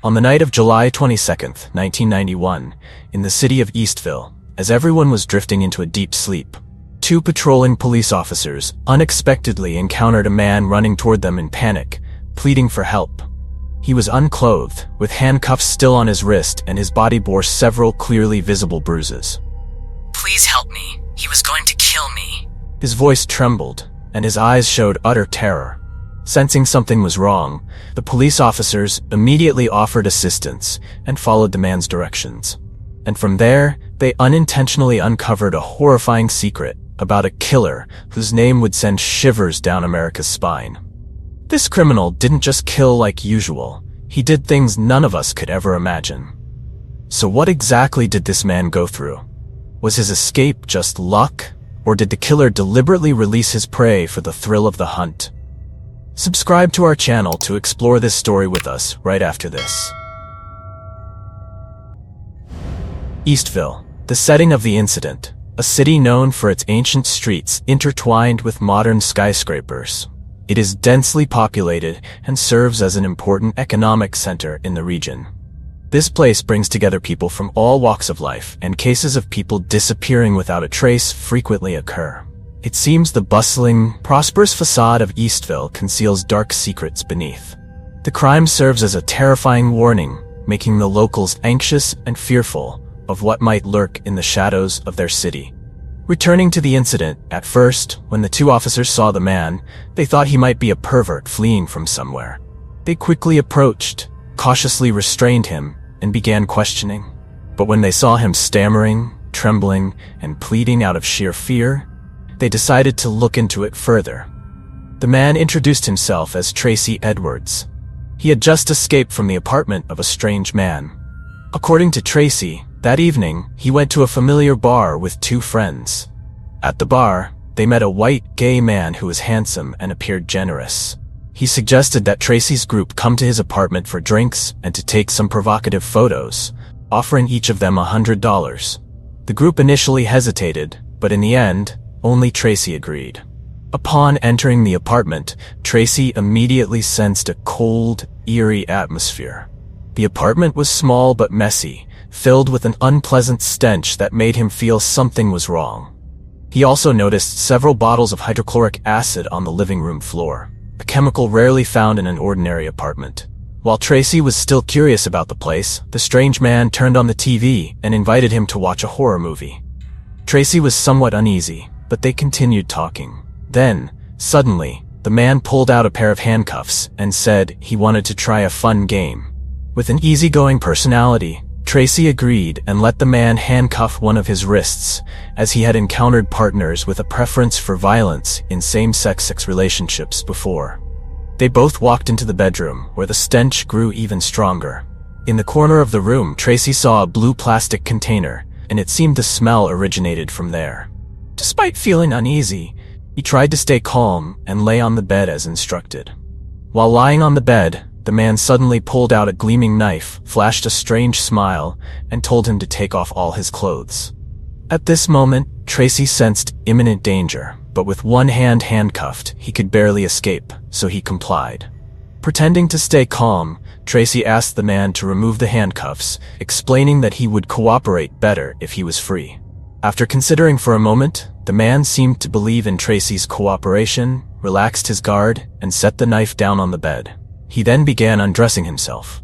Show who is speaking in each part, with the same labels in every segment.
Speaker 1: On the night of July 22nd, 1991, in the city of Eastville, as everyone was drifting into a deep sleep, two patrolling police officers unexpectedly encountered a man running toward them in panic, pleading for help. He was unclothed, with handcuffs still on his wrist, and his body bore several clearly visible bruises.
Speaker 2: "Please help me. He was going to kill me."
Speaker 1: His voice trembled, and his eyes showed utter terror. Sensing something was wrong, the police officers immediately offered assistance and followed the man's directions. And from there, they unintentionally uncovered a horrifying secret about a killer whose name would send shivers down America's spine. This criminal didn't just kill like usual, he did things none of us could ever imagine. So what exactly did this man go through? Was his escape just luck, or did the killer deliberately release his prey for the thrill of the hunt? Subscribe to our channel to explore this story with us right after this. Eastville, the setting of the incident, a city known for its ancient streets intertwined with modern skyscrapers. It is densely populated and serves as an important economic center in the region. This place brings together people from all walks of life, and cases of people disappearing without a trace frequently occur. It seems the bustling, prosperous facade of Eastville conceals dark secrets beneath. The crime serves as a terrifying warning, making the locals anxious and fearful of what might lurk in the shadows of their city. Returning to the incident, at first, when the two officers saw the man, they thought he might be a pervert fleeing from somewhere. They quickly approached, cautiously restrained him, and began questioning. But when they saw him stammering, trembling, and pleading out of sheer fear, they decided to look into it further. The man introduced himself as Tracy Edwards. He had just escaped from the apartment of a strange man. According to Tracy, that evening, he went to a familiar bar with two friends. At the bar, they met a white, gay man who was handsome and appeared generous. He suggested that Tracy's group come to his apartment for drinks and to take some provocative photos, offering each of them $100. The group initially hesitated, but in the end, only Tracy agreed. Upon entering the apartment, Tracy immediately sensed a cold, eerie atmosphere. The apartment was small but messy, filled with an unpleasant stench that made him feel something was wrong. He also noticed several bottles of hydrochloric acid on the living room floor, a chemical rarely found in an ordinary apartment. While Tracy was still curious about the place, the strange man turned on the TV and invited him to watch a horror movie. Tracy was somewhat uneasy, but they continued talking. Then, suddenly, the man pulled out a pair of handcuffs and said he wanted to try a fun game. With an easygoing personality, Tracy agreed and let the man handcuff one of his wrists, as he had encountered partners with a preference for violence in same-sex relationships before. They both walked into the bedroom, where the stench grew even stronger. In the corner of the room, Tracy saw a blue plastic container, and it seemed the smell originated from there. Despite feeling uneasy, he tried to stay calm and lay on the bed as instructed. While lying on the bed, the man suddenly pulled out a gleaming knife, flashed a strange smile, and told him to take off all his clothes. At this moment, Tracy sensed imminent danger, but with one hand handcuffed, he could barely escape, so he complied. Pretending to stay calm, Tracy asked the man to remove the handcuffs, explaining that he would cooperate better if he was free. After considering for a moment, the man seemed to believe in Tracy's cooperation, relaxed his guard, and set the knife down on the bed. He then began undressing himself.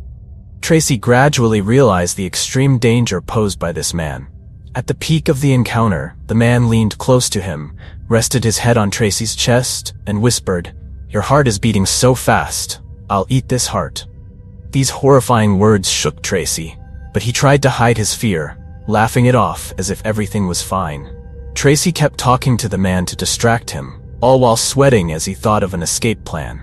Speaker 1: Tracy gradually realized the extreme danger posed by this man. At the peak of the encounter, the man leaned close to him, rested his head on Tracy's chest, and whispered, "Your heart is beating so fast. I'll eat this heart." These horrifying words shook Tracy, but he tried to hide his fear, laughing it off as if everything was fine. Tracy kept talking to the man to distract him, all while sweating as he thought of an escape plan.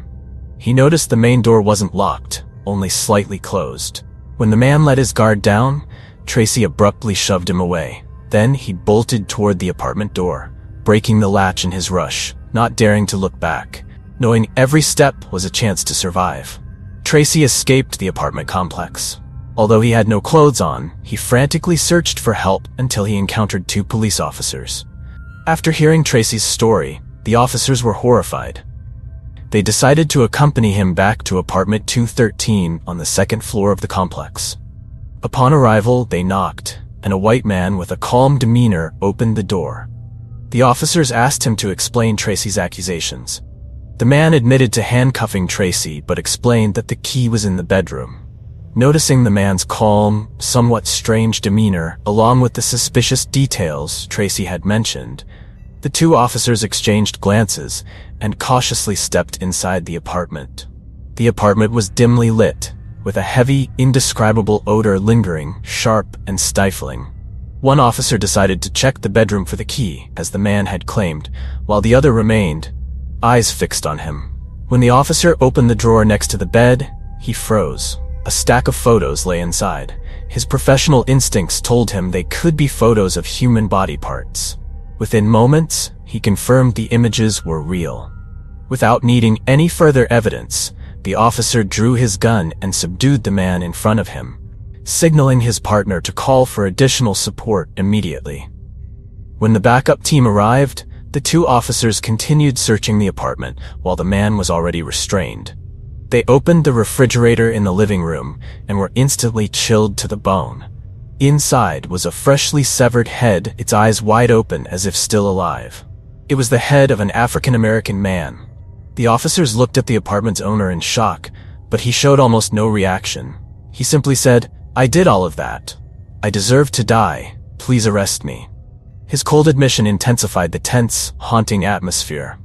Speaker 1: He noticed the main door wasn't locked, only slightly closed. When the man let his guard down, Tracy abruptly shoved him away. Then he bolted toward the apartment door, breaking the latch in his rush, not daring to look back, knowing every step was a chance to survive. Tracy escaped the apartment complex. Although he had no clothes on, he frantically searched for help until he encountered two police officers. After hearing Tracy's story, the officers were horrified. They decided to accompany him back to apartment 213 on the second floor of the complex. Upon arrival, they knocked, and a white man with a calm demeanor opened the door. The officers asked him to explain Tracy's accusations. The man admitted to handcuffing Tracy but explained that the key was in the bedroom. Noticing the man's calm, somewhat strange demeanor, along with the suspicious details Tracy had mentioned, the two officers exchanged glances and cautiously stepped inside the apartment. The apartment was dimly lit, with a heavy, indescribable odor lingering, sharp and stifling. One officer decided to check the bedroom for the key, as the man had claimed, while the other remained, eyes fixed on him. When the officer opened the drawer next to the bed, he froze. A stack of photos lay inside. His professional instincts told him they could be photos of human body parts. Within moments, he confirmed the images were real. Without needing any further evidence, the officer drew his gun and subdued the man in front of him, signaling his partner to call for additional support immediately. When the backup team arrived, the two officers continued searching the apartment while the man was already restrained. They opened the refrigerator in the living room and were instantly chilled to the bone. Inside was a freshly severed head, its eyes wide open as if still alive. It was the head of an African-American man. The officers looked at the apartment's owner in shock, but he showed almost no reaction. He simply said, "I did all of that. I deserve to die. Please arrest me." His cold admission intensified the tense, haunting atmosphere.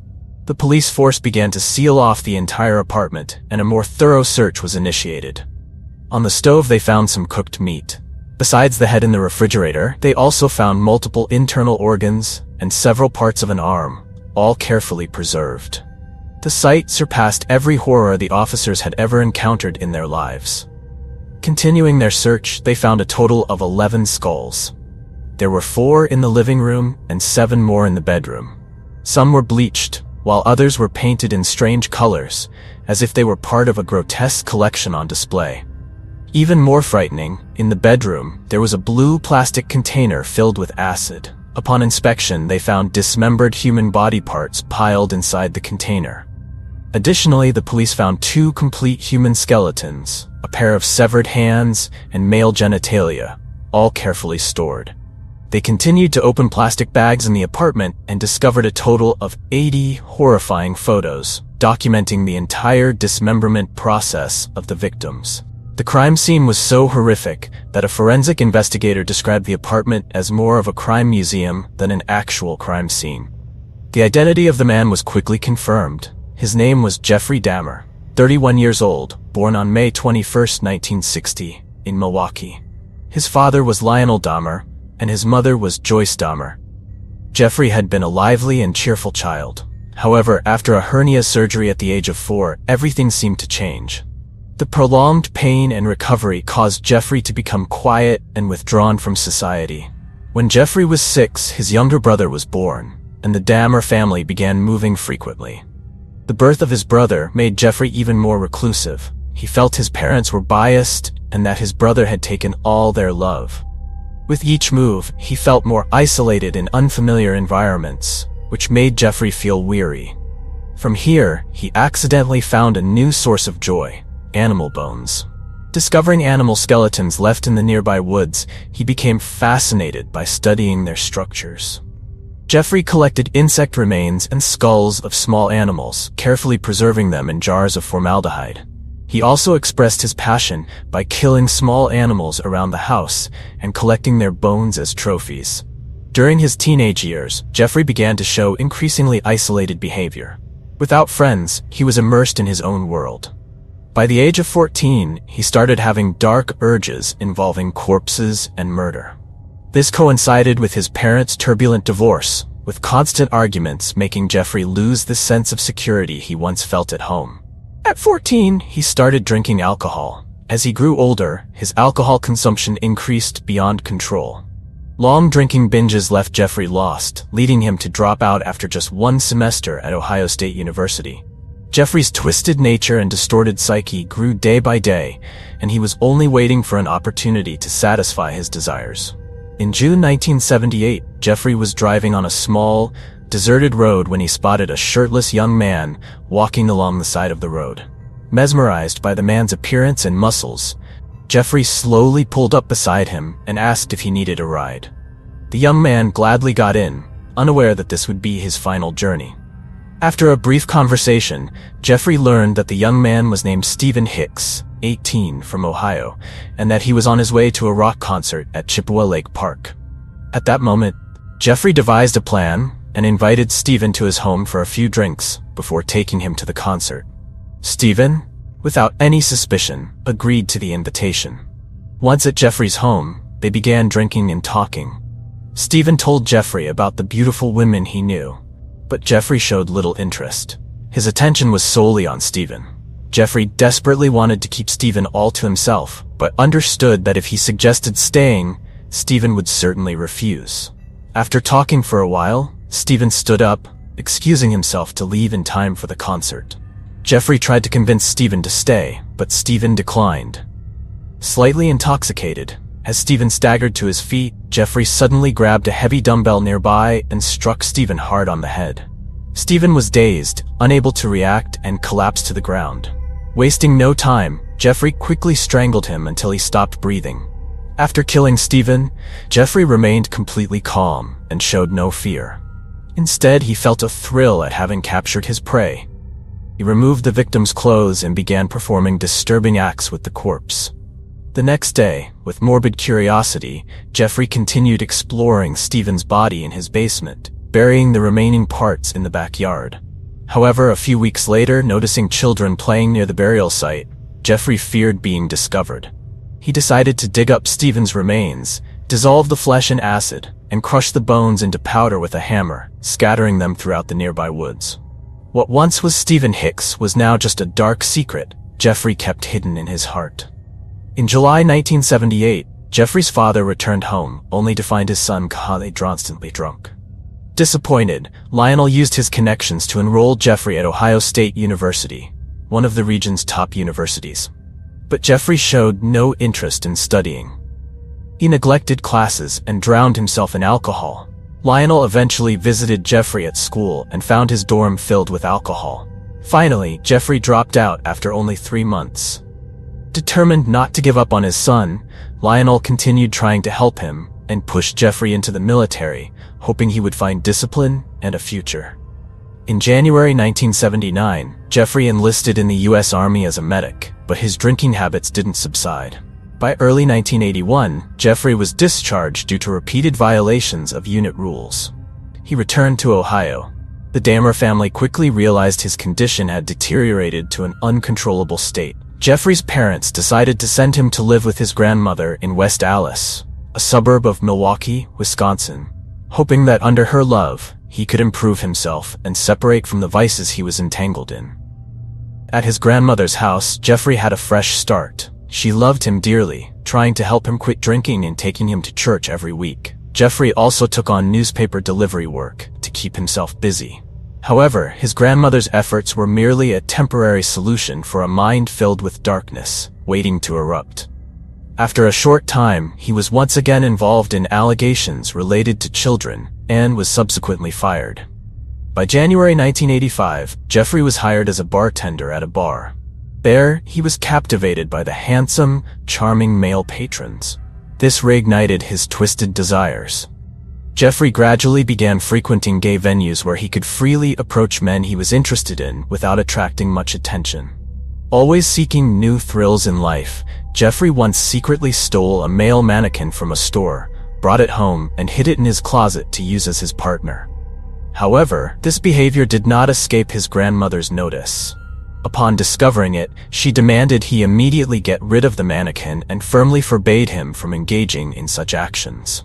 Speaker 1: The police force began to seal off the entire apartment, and a more thorough search was initiated. On the stove they found some cooked meat. Besides the head in the refrigerator, they also found multiple internal organs and several parts of an arm, all carefully preserved. The sight surpassed every horror the officers had ever encountered in their lives. Continuing their search, they found a total of 11 skulls. There were 4 in the living room and 7 more in the bedroom. Some were bleached, while others were painted in strange colors, as if they were part of a grotesque collection on display. Even more frightening, in the bedroom, there was a blue plastic container filled with acid. Upon inspection, they found dismembered human body parts piled inside the container. Additionally, the police found 2 complete human skeletons, a pair of severed hands, and male genitalia, all carefully stored. They continued to open plastic bags in the apartment and discovered a total of 80 horrifying photos, documenting the entire dismemberment process of the victims. The crime scene was so horrific that a forensic investigator described the apartment as more of a crime museum than an actual crime scene. The identity of the man was quickly confirmed. His name was Jeffrey Dahmer, 31 years old, born on May 21, 1960, in Milwaukee. His father was Lionel Dahmer, and his mother was Joyce Dahmer. Jeffrey had been a lively and cheerful child. However, after a hernia surgery at the age of 4, everything seemed to change. The prolonged pain and recovery caused Jeffrey to become quiet and withdrawn from society. When Jeffrey was 6, his younger brother was born, and the Dahmer family began moving frequently. The birth of his brother made Jeffrey even more reclusive. He felt his parents were biased and that his brother had taken all their love. With each move, he felt more isolated in unfamiliar environments, which made Jeffrey feel weary. From here, he accidentally found a new source of joy: animal bones. Discovering animal skeletons left in the nearby woods, he became fascinated by studying their structures. Jeffrey collected insect remains and skulls of small animals, carefully preserving them in jars of formaldehyde. He also expressed his passion by killing small animals around the house and collecting their bones as trophies. During his teenage years, Jeffrey began to show increasingly isolated behavior. Without friends, he was immersed in his own world. By the age of 14, he started having dark urges involving corpses and murder. This coincided with his parents' turbulent divorce, with constant arguments making Jeffrey lose the sense of security he once felt at home. At 14, he started drinking alcohol. As he grew older, his alcohol consumption increased beyond control. Long drinking binges left Jeffrey lost, leading him to drop out after just 1 semester at Ohio State University. Jeffrey's twisted nature and distorted psyche grew day by day, and he was only waiting for an opportunity to satisfy his desires. In June 1978, Jeffrey was driving on a small, deserted road when he spotted a shirtless young man walking along the side of the road. Mesmerized by the man's appearance and muscles, Jeffrey slowly pulled up beside him and asked if he needed a ride. The young man gladly got in, unaware that this would be his final journey. After a brief conversation, Jeffrey learned that the young man was named Stephen Hicks, 18, from Ohio, and that he was on his way to a rock concert at Chippewa Lake Park. At that moment, Jeffrey devised a plan and invited Stephen to his home for a few drinks before taking him to the concert. Stephen, without any suspicion, agreed to the invitation. Once at Jeffrey's home, they began drinking and talking. Stephen told Jeffrey about the beautiful women he knew, but Jeffrey showed little interest. His attention was solely on Stephen. Jeffrey desperately wanted to keep Stephen all to himself, but understood that if he suggested staying, Stephen would certainly refuse. After talking for a while, Stephen stood up, excusing himself to leave in time for the concert. Jeffrey tried to convince Stephen to stay, but Stephen declined. Slightly intoxicated, as Stephen staggered to his feet, Jeffrey suddenly grabbed a heavy dumbbell nearby and struck Stephen hard on the head. Stephen was dazed, unable to react, and collapsed to the ground. Wasting no time, Jeffrey quickly strangled him until he stopped breathing. After killing Stephen, Jeffrey remained completely calm and showed no fear. Instead, he felt a thrill at having captured his prey. He removed the victim's clothes and began performing disturbing acts with the corpse. The next day, with morbid curiosity, Jeffrey continued exploring Stephen's body in his basement, burying the remaining parts in the backyard. However, a few weeks later, noticing children playing near the burial site, Jeffrey feared being discovered. He decided to dig up Stephen's remains, dissolve the flesh in acid, and crush the bones into powder with a hammer, scattering them throughout the nearby woods. What once was Stephen Hicks was now just a dark secret Jeffrey kept hidden in his heart. In July 1978, Jeffrey's father returned home, only to find his son constantly drunk. Disappointed, Lionel used his connections to enroll Jeffrey at Ohio State University, one of the region's top universities. But Jeffrey showed no interest in studying. He neglected classes and drowned himself in alcohol. Lionel eventually visited Jeffrey at school and found his dorm filled with alcohol. Finally, Jeffrey dropped out after only 3 months. Determined not to give up on his son, Lionel continued trying to help him and pushed Jeffrey into the military, hoping he would find discipline and a future. In January 1979, Jeffrey enlisted in the U.S. Army as a medic, but his drinking habits didn't subside. By early 1981, Jeffrey was discharged due to repeated violations of unit rules. He returned to Ohio. The Dahmer family quickly realized his condition had deteriorated to an uncontrollable state. Jeffrey's parents decided to send him to live with his grandmother in West Allis, a suburb of Milwaukee, Wisconsin, hoping that under her love, he could improve himself and separate from the vices he was entangled in. At his grandmother's house, Jeffrey had a fresh start. She loved him dearly, trying to help him quit drinking and taking him to church every week. Jeffrey also took on newspaper delivery work to keep himself busy. However, his grandmother's efforts were merely a temporary solution for a mind filled with darkness, waiting to erupt. After a short time, he was once again involved in allegations related to children and was subsequently fired. By January 1985, Jeffrey was hired as a bartender at a bar. There, he was captivated by the handsome, charming male patrons. This reignited his twisted desires. Jeffrey gradually began frequenting gay venues where he could freely approach men he was interested in without attracting much attention. Always seeking new thrills in life, Jeffrey once secretly stole a male mannequin from a store, brought it home, and hid it in his closet to use as his partner. However, this behavior did not escape his grandmother's notice. Upon discovering it, she demanded he immediately get rid of the mannequin and firmly forbade him from engaging in such actions.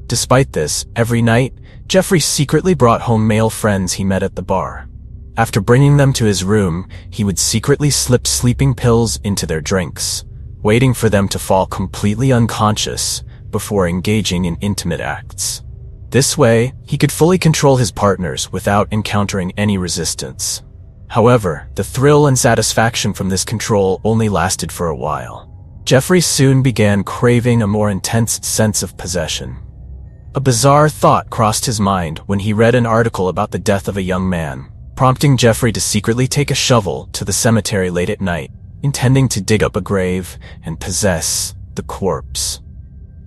Speaker 1: Despite this, every night, Jeffrey secretly brought home male friends he met at the bar. After bringing them to his room, he would secretly slip sleeping pills into their drinks, waiting for them to fall completely unconscious before engaging in intimate acts. This way, he could fully control his partners without encountering any resistance. However, the thrill and satisfaction from this control only lasted for a while. Jeffrey soon began craving a more intense sense of possession. A bizarre thought crossed his mind when he read an article about the death of a young man, prompting Jeffrey to secretly take a shovel to the cemetery late at night, intending to dig up a grave and possess the corpse.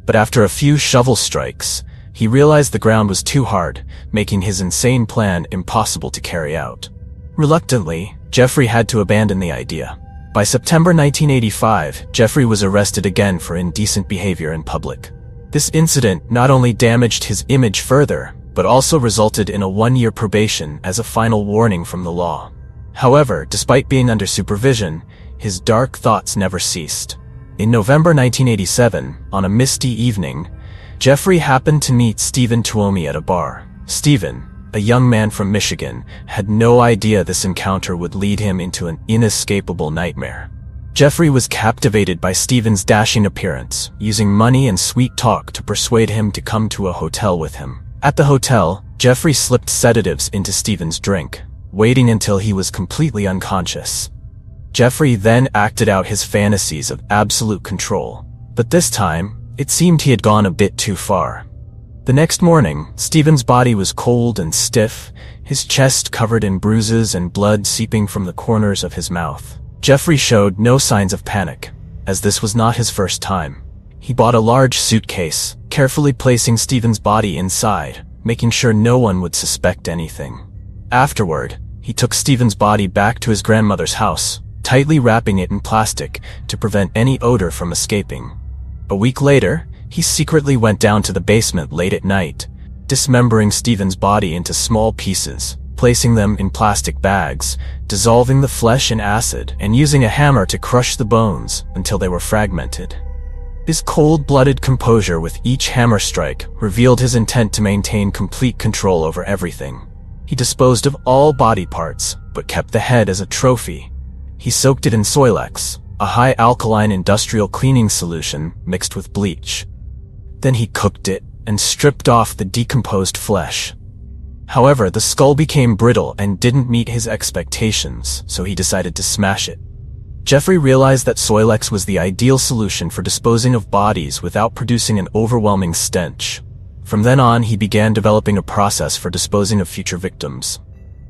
Speaker 1: But after a few shovel strikes, he realized the ground was too hard, making his insane plan impossible to carry out. Reluctantly, Jeffrey had to abandon the idea. By September 1985, Jeffrey was arrested again for indecent behavior in public. This incident not only damaged his image further, but also resulted in a 1-year probation as a final warning from the law. However, despite being under supervision, his dark thoughts never ceased. In November 1987, on a misty evening, Jeffrey happened to meet Stephen Tuomi at a bar. Stephen, a young man from Michigan, had no idea this encounter would lead him into an inescapable nightmare. Jeffrey was captivated by Stephen's dashing appearance, using money and sweet talk to persuade him to come to a hotel with him. At the hotel, Jeffrey slipped sedatives into Stephen's drink, waiting until he was completely unconscious. Jeffrey then acted out his fantasies of absolute control, but this time, it seemed he had gone a bit too far. The next morning, Stephen's body was cold and stiff, his chest covered in bruises and blood seeping from the corners of his mouth. Jeffrey showed no signs of panic, as this was not his first time. He bought a large suitcase, carefully placing Stephen's body inside, making sure no one would suspect anything. Afterward, he took Stephen's body back to his grandmother's house, tightly wrapping it in plastic to prevent any odor from escaping. A week later, he secretly went down to the basement late at night, dismembering Stephen's body into small pieces, placing them in plastic bags, dissolving the flesh in acid, and using a hammer to crush the bones until they were fragmented. His cold-blooded composure with each hammer strike revealed his intent to maintain complete control over everything. He disposed of all body parts, but kept the head as a trophy. He soaked it in Soilex, a high-alkaline industrial cleaning solution mixed with bleach. Then he cooked it and stripped off the decomposed flesh. However, the skull became brittle and didn't meet his expectations, so he decided to smash it. Jeffrey realized that Soilex was the ideal solution for disposing of bodies without producing an overwhelming stench. From then on, he began developing a process for disposing of future victims.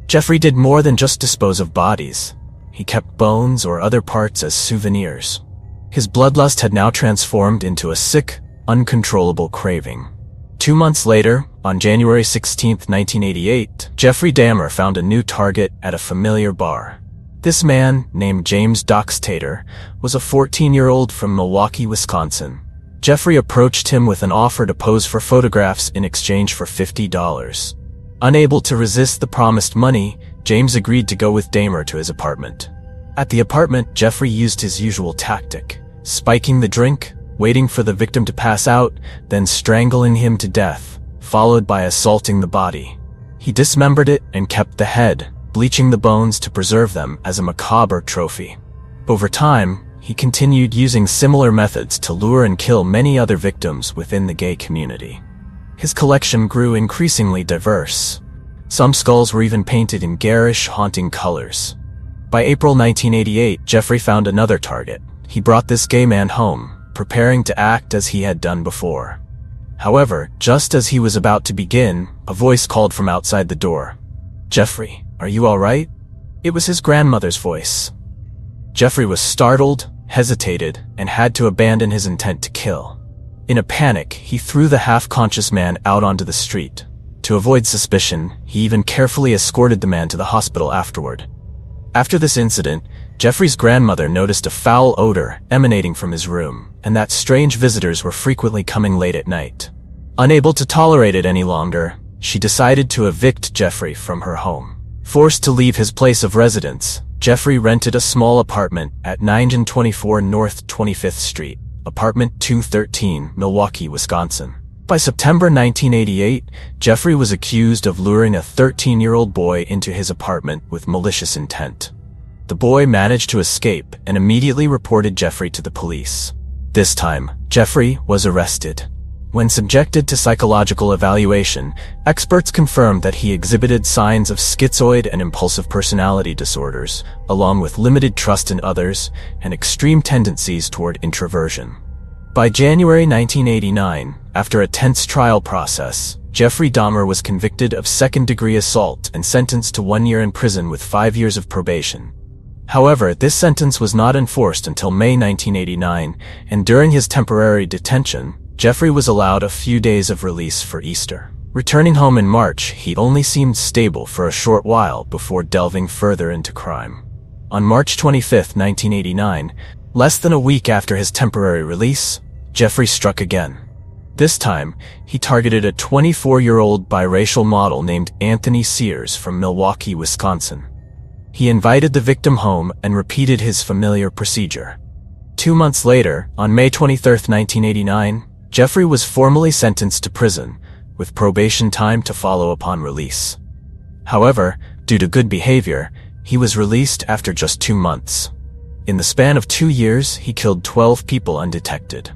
Speaker 1: Jeffrey did more than just dispose of bodies. He kept bones or other parts as souvenirs. His bloodlust had now transformed into a sick, uncontrollable craving. 2 months later, on January 16, 1988, Jeffrey Dahmer found a new target at a familiar bar. This man, named James Doxtator, was a 14-year-old from Milwaukee, Wisconsin. Jeffrey approached him with an offer to pose for photographs in exchange for $50. Unable to resist the promised money, James agreed to go with Dahmer to his apartment. At the apartment, Jeffrey used his usual tactic, spiking the drink, waiting for the victim to pass out, then strangling him to death, followed by assaulting the body. He dismembered it and kept the head, bleaching the bones to preserve them as a macabre trophy. Over time, he continued using similar methods to lure and kill many other victims within the gay community. His collection grew increasingly diverse. Some skulls were even painted in garish, haunting colors. By April 1988, Jeffrey found another target. He brought this gay man home, preparing to act as he had done before. However, just as he was about to begin, a voice called from outside the door. "Jeffrey, are you all right?" It was his grandmother's voice. Jeffrey was startled, hesitated, and had to abandon his intent to kill. In a panic, he threw the half-conscious man out onto the street. To avoid suspicion, he even carefully escorted the man to the hospital afterward. After this incident, Jeffrey's grandmother noticed a foul odor emanating from his room, and that strange visitors were frequently coming late at night. Unable to tolerate it any longer, she decided to evict Jeffrey from her home. Forced to leave his place of residence, Jeffrey rented a small apartment at 924 North 25th Street, apartment 213, Milwaukee, Wisconsin. By September 1988, Jeffrey was accused of luring a 13-year-old boy into his apartment with malicious intent. The boy managed to escape and immediately reported Jeffrey to the police. This time, Jeffrey was arrested. When subjected to psychological evaluation, experts confirmed that he exhibited signs of schizoid and impulsive personality disorders, along with limited trust in others and extreme tendencies toward introversion. By January 1989, After a tense trial process, Jeffrey Dahmer was convicted of second-degree assault and sentenced to 1 year in prison with 5 years of probation. However, this sentence was not enforced until May 1989, and during his temporary detention, Jeffrey was allowed a few days of release for Easter. Returning home in March, he only seemed stable for a short while before delving further into crime. On March 25, 1989, less than a week after his temporary release, Jeffrey struck again. This time, he targeted a 24-year-old biracial model named Anthony Sears from Milwaukee, Wisconsin. He invited the victim home and repeated his familiar procedure. 2 months later, on May 23, 1989, Jeffrey was formally sentenced to prison, with probation time to follow upon release. However, due to good behavior, he was released after just 2 months. In the span of 2 years, he killed 12 people undetected.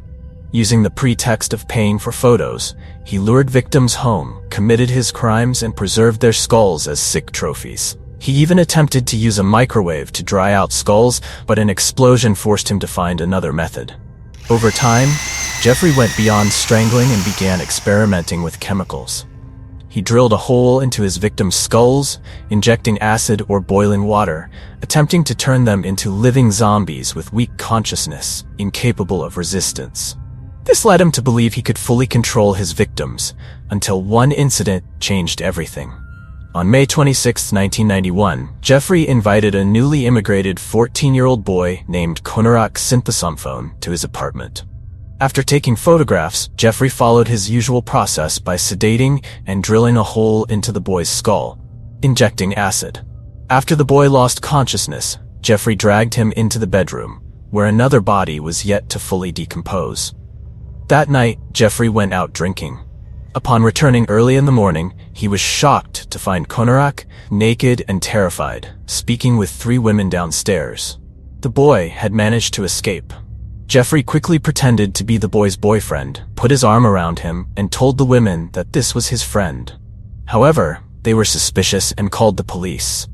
Speaker 1: Using the pretext of paying for photos, he lured victims home, committed his crimes, and preserved their skulls as sick trophies. He even attempted to use a microwave to dry out skulls, but an explosion forced him to find another method. Over time, Jeffrey went beyond strangling and began experimenting with chemicals. He drilled a hole into his victims' skulls, injecting acid or boiling water, attempting to turn them into living zombies with weak consciousness, incapable of resistance. This led him to believe he could fully control his victims, until one incident changed everything. On May 26, 1991, Jeffrey invited a newly immigrated 14-year-old boy named Konarak Synthesomphone to his apartment. After taking photographs, Jeffrey followed his usual process by sedating and drilling a hole into the boy's skull, injecting acid. After the boy lost consciousness, Jeffrey dragged him into the bedroom, where another body was yet to fully decompose. That night, Jeffrey went out drinking. Upon returning early in the morning, he was shocked to find Konarak naked and terrified, speaking with 3 women downstairs. The boy had managed to escape. Jeffrey quickly pretended to be the boy's boyfriend, put his arm around him, and told the women that this was his friend. However, they were suspicious and called the police.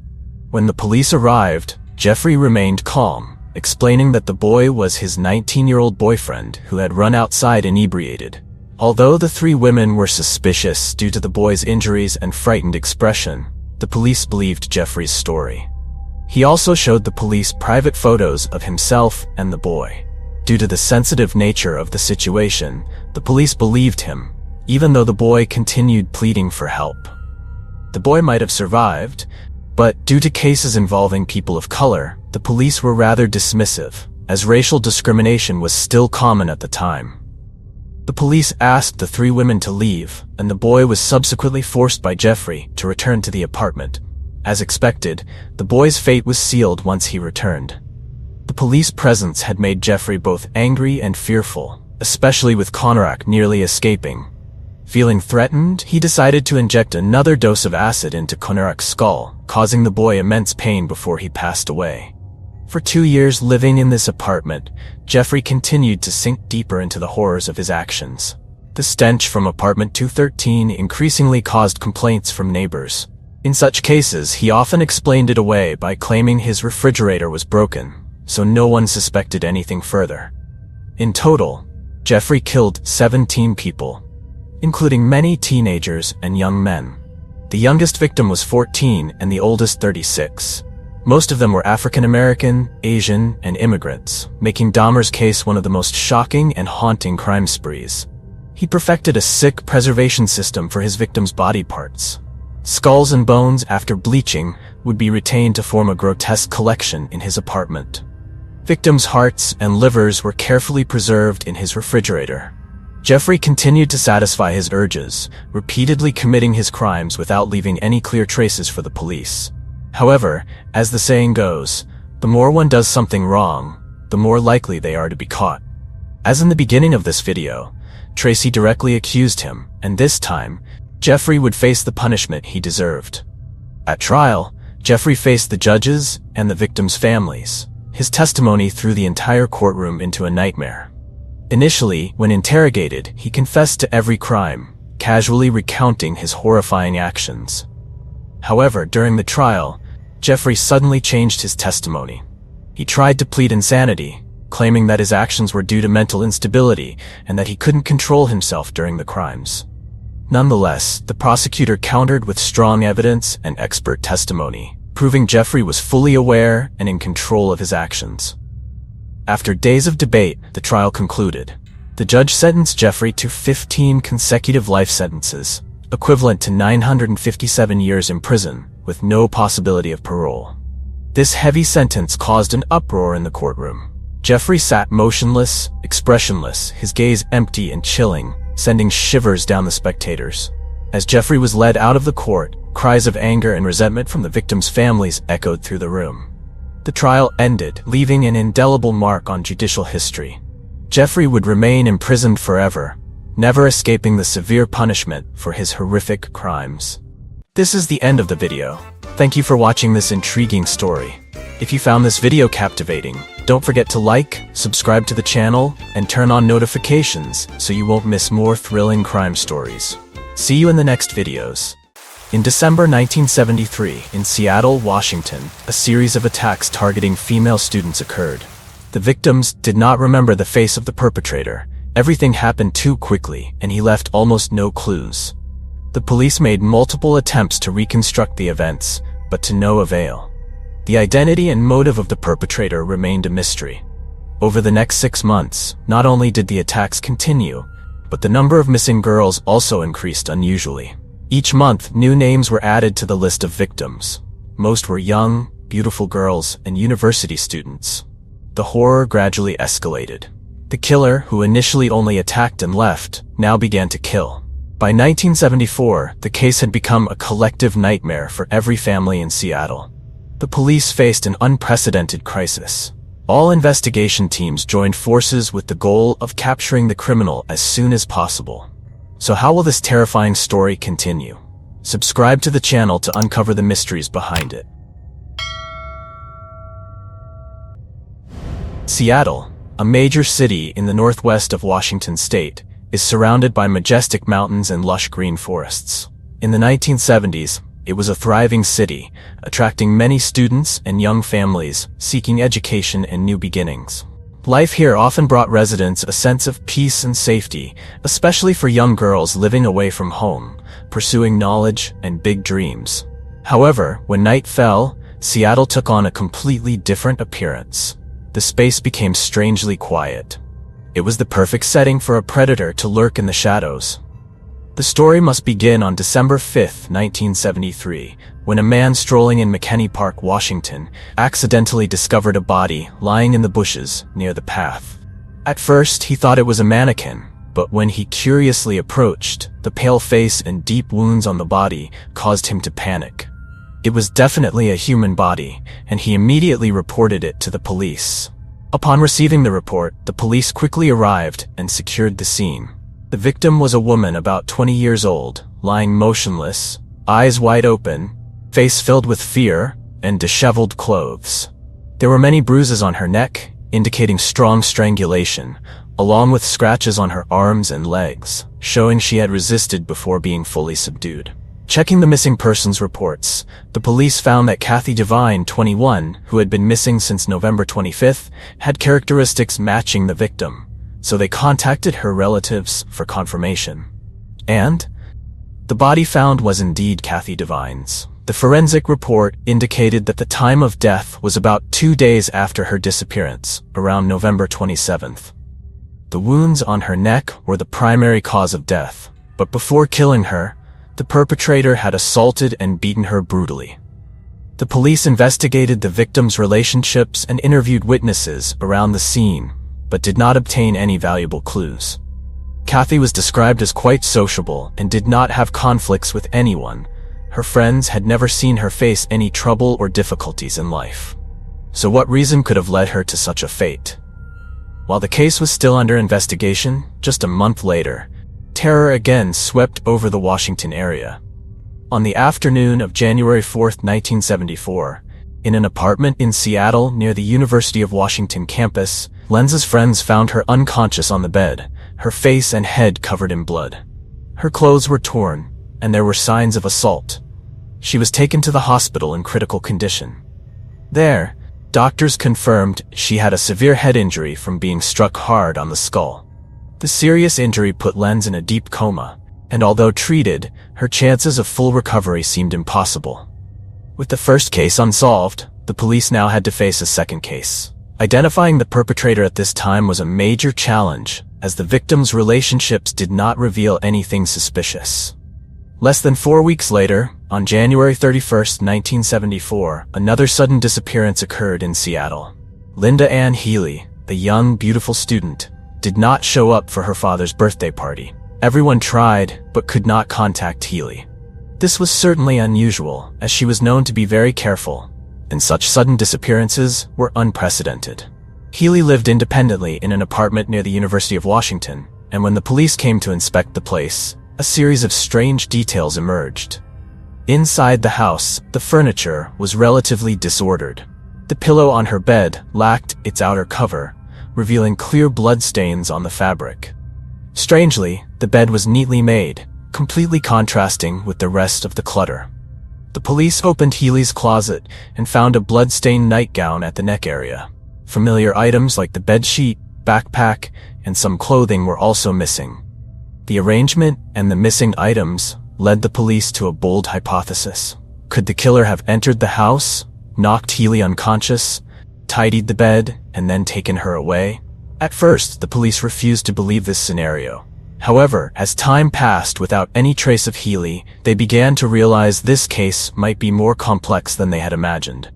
Speaker 1: When the police arrived, Jeffrey remained calm, explaining that the boy was his 19-year-old boyfriend who had run outside inebriated. Although the 3 women were suspicious due to the boy's injuries and frightened expression, the police believed Jeffrey's story. He also showed the police private photos of himself and the boy. Due to the sensitive nature of the situation, the police believed him, even though the boy continued pleading for help. The boy might have survived, but due to cases involving people of color, the police were rather dismissive, as racial discrimination was still common at the time. The police asked the 3 women to leave, and the boy was subsequently forced by Jeffrey to return to the apartment. As expected, the boy's fate was sealed once he returned. The police presence had made Jeffrey both angry and fearful, especially with Konarak nearly escaping. Feeling threatened, he decided to inject another dose of acid into Konarak's skull, causing the boy immense pain before he passed away. For 2 years living in this apartment, Jeffrey continued to sink deeper into the horrors of his actions. The stench from apartment 213 increasingly caused complaints from neighbors. In such cases, he often explained it away by claiming his refrigerator was broken, so no one suspected anything further. In total, Jeffrey killed 17 people, including many teenagers and young men. The youngest victim was 14 and the oldest 36. Most of them were African American, Asian, and immigrants, making Dahmer's case one of the most shocking and haunting crime sprees. He perfected a sick preservation system for his victims' body parts. Skulls and bones, after bleaching, would be retained to form a grotesque collection in his apartment. Victims' hearts and livers were carefully preserved in his refrigerator. Jeffrey continued to satisfy his urges, repeatedly committing his crimes without leaving any clear traces for the police. However, as the saying goes, the more one does something wrong, the more likely they are to be caught. As in the beginning of this video, Tracy directly accused him, and this time, Jeffrey would face the punishment he deserved. At trial, Jeffrey faced the judges and the victims' families. His testimony threw the entire courtroom into a nightmare. Initially, when interrogated, he confessed to every crime, casually recounting his horrifying actions. However, during the trial, Jeffrey suddenly changed his testimony. He tried to plead insanity, claiming that his actions were due to mental instability and that he couldn't control himself during the crimes. Nonetheless, the prosecutor countered with strong evidence and expert testimony, proving Jeffrey was fully aware and in control of his actions. After days of debate, the trial concluded. The judge sentenced Jeffrey to 15 consecutive life sentences, equivalent to 957 years in prison, with no possibility of parole. This heavy sentence caused an uproar in the courtroom. Jeffrey sat motionless, expressionless, his gaze empty and chilling, sending shivers down the spectators. As Jeffrey was led out of the court, cries of anger and resentment from the victims' families echoed through the room. The trial ended, leaving an indelible mark on judicial history. Jeffrey would remain imprisoned forever, never escaping the severe punishment for his horrific crimes. This is the end of the video. Thank you for watching this intriguing story. If you found this video captivating, don't forget to like, subscribe to the channel, and turn on notifications so you won't miss more thrilling crime stories. See you in the next videos. In December 1973, in Seattle, Washington, a series of attacks targeting female students occurred. The victims did not remember the face of the perpetrator. Everything happened too quickly, and he left almost no clues. The police made multiple attempts to reconstruct the events, but to no avail. The identity and motive of the perpetrator remained a mystery. Over the next 6 months, not only did the attacks continue, but the number of missing girls also increased unusually. Each month, new names were added to the list of victims. Most were young, beautiful girls and university students. The horror gradually escalated. The killer, who initially only attacked and left, now began to kill. By 1974, the case had become a collective nightmare for every family in Seattle. The police faced an unprecedented crisis. All investigation teams joined forces with the goal of capturing the criminal as soon as possible. So how will this terrifying story continue? Subscribe to the channel to uncover the mysteries behind it. Seattle, a major city in the northwest of Washington state, is surrounded by majestic mountains and lush green forests. In the 1970s, it was a thriving city, attracting many students and young families seeking education and new beginnings. Life here often brought residents a sense of peace and safety, especially for young girls living away from home, pursuing knowledge and big dreams. However, when night fell, Seattle took on a completely different appearance. The space became strangely quiet. It was the perfect setting for a predator to lurk in the shadows. The story must begin on December 5, 1973, when a man strolling in McKinney Park, Washington, accidentally discovered a body lying in the bushes near the path. At first, he thought it was a mannequin, but when he curiously approached, the pale face and deep wounds on the body caused him to panic. It was definitely a human body, and he immediately reported it to the police. Upon receiving the report, the police quickly arrived and secured the scene. The victim was a woman about 20 years old, lying motionless, eyes wide open, face filled with fear, and disheveled clothes. There were many bruises on her neck, indicating strong strangulation, along with scratches on her arms and legs, showing she had resisted before being fully subdued. Checking the missing persons reports, the police found that Kathy Devine, 21, who had been missing since November 25th, had characteristics matching the victim, so they contacted her relatives for confirmation. And the body found was indeed Kathy Devine's. The forensic report indicated that the time of death was about 2 days after her disappearance, around November 27th. The wounds on her neck were the primary cause of death, but before killing her, the perpetrator had assaulted and beaten her brutally. The police investigated the victim's relationships and interviewed witnesses around the scene, but did not obtain any valuable clues. Kathy was described as quite sociable and did not have conflicts with anyone. Her friends had never seen her face any trouble or difficulties in life. So what reason could have led her to such a fate? While the case was still under investigation, just a month later, terror again swept over the Washington area. On the afternoon of January 4, 1974, in an apartment in Seattle near the University of Washington campus, Lenz's friends found her unconscious on the bed, her face and head covered in blood. Her clothes were torn, and there were signs of assault. She was taken to the hospital in critical condition. There, Doctors confirmed she had a severe head injury from being struck hard on the skull. The serious injury put Lenz in a deep coma, and although treated, her chances of full recovery seemed impossible. With the first case unsolved, the police now had to face a second case. Identifying the perpetrator at this time was a major challenge, as the victims' relationships did not reveal anything suspicious. Less than 4 weeks later, on January 31, 1974, another sudden disappearance occurred in Seattle. Linda Ann Healy, the young, beautiful student, did not show up for her father's birthday party. Everyone tried, but could not contact Healy. This was certainly unusual, as she was known to be very careful, and such sudden disappearances were unprecedented. Healy lived independently in an apartment near the University of Washington, and when the police came to inspect the place, a series of strange details emerged. Inside the house, the furniture was relatively disordered. The pillow on her bed lacked its outer cover, revealing clear bloodstains on the fabric. Strangely, the bed was neatly made, completely contrasting with the rest of the clutter. The police opened Healy's closet and found a blood-stained nightgown at the neck area. Familiar items like the bedsheet, backpack, and some clothing were also missing. The arrangement and the missing items led the police to a bold hypothesis. Could the killer have entered the house, knocked Healy unconscious, tidied the bed, and then taken her away? At first, the police refused to believe this scenario. However, as time passed without any trace of Healy, they began to realize this case might be more complex than they had imagined.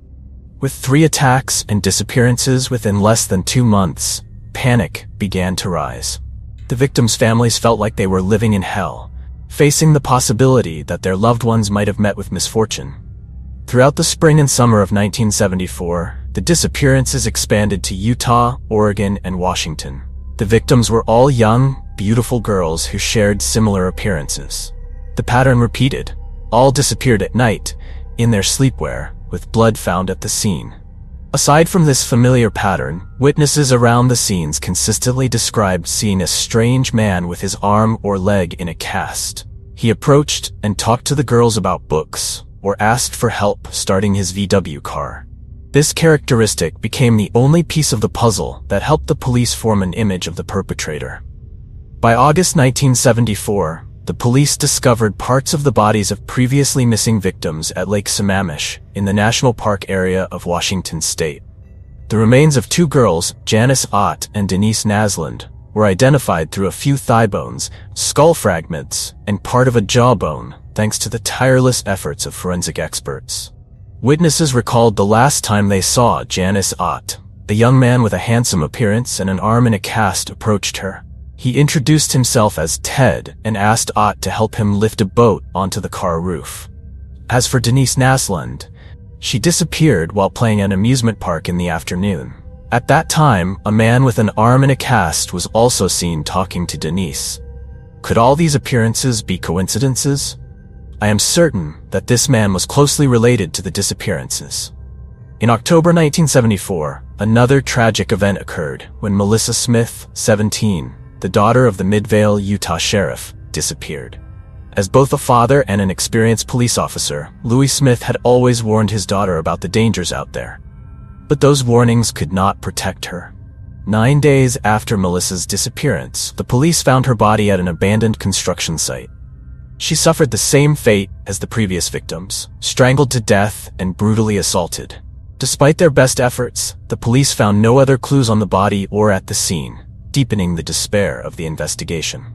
Speaker 1: With 3 attacks and disappearances within less than 2 months, panic began to rise. The victims' families felt like they were living in hell, facing the possibility that their loved ones might have met with misfortune. Throughout the spring and summer of 1974, the disappearances expanded to Utah, Oregon, and Washington. The victims were all young, beautiful girls who shared similar appearances. The pattern repeated. All disappeared at night, in their sleepwear, with blood found at the scene. Aside from this familiar pattern, witnesses around the scenes consistently described seeing a strange man with his arm or leg in a cast. He approached and talked to the girls about books, or asked for help starting his VW car. This characteristic became the only piece of the puzzle that helped the police form an image of the perpetrator. By August 1974, the police discovered parts of the bodies of previously missing victims at Lake Sammamish in the National Park area of Washington state. The remains of 2 girls, Janice Ott and Denise Naslund, were identified through a few thigh bones, skull fragments, and part of a jawbone, thanks to the tireless efforts of forensic experts. Witnesses recalled the last time they saw Janice Ott. The young man with a handsome appearance and an arm in a cast approached her. He introduced himself as Ted and asked Ott to help him lift a boat onto the car roof. As for Denise Naslund, she disappeared while playing at an amusement park in the afternoon. At that time, a man with an arm in a cast was also seen talking to Denise. Could all these appearances be coincidences? I am certain that this man was closely related to the disappearances. In October 1974, another tragic event occurred when Melissa Smith, 17, the daughter of the Midvale, Utah sheriff, disappeared. As both a father and an experienced police officer, Louis Smith had always warned his daughter about the dangers out there. But those warnings could not protect her. 9 days after Melissa's disappearance, the police found her body at an abandoned construction site. She suffered the same fate as the previous victims, strangled to death and brutally assaulted. Despite their best efforts, the police found no other clues on the body or at the scene, deepening the despair of the investigation.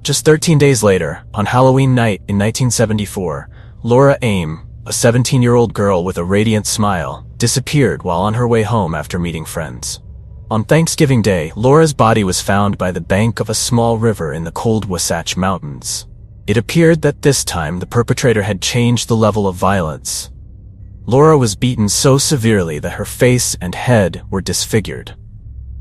Speaker 1: Just 13 days later, on Halloween night in 1974, Laura Aim, a 17-year-old girl with a radiant smile, disappeared while on her way home after meeting friends. On Thanksgiving Day, Laura's body was found by the bank of a small river in the cold Wasatch Mountains. It appeared that this time the perpetrator had changed the level of violence. Laura was beaten so severely that her face and head were disfigured.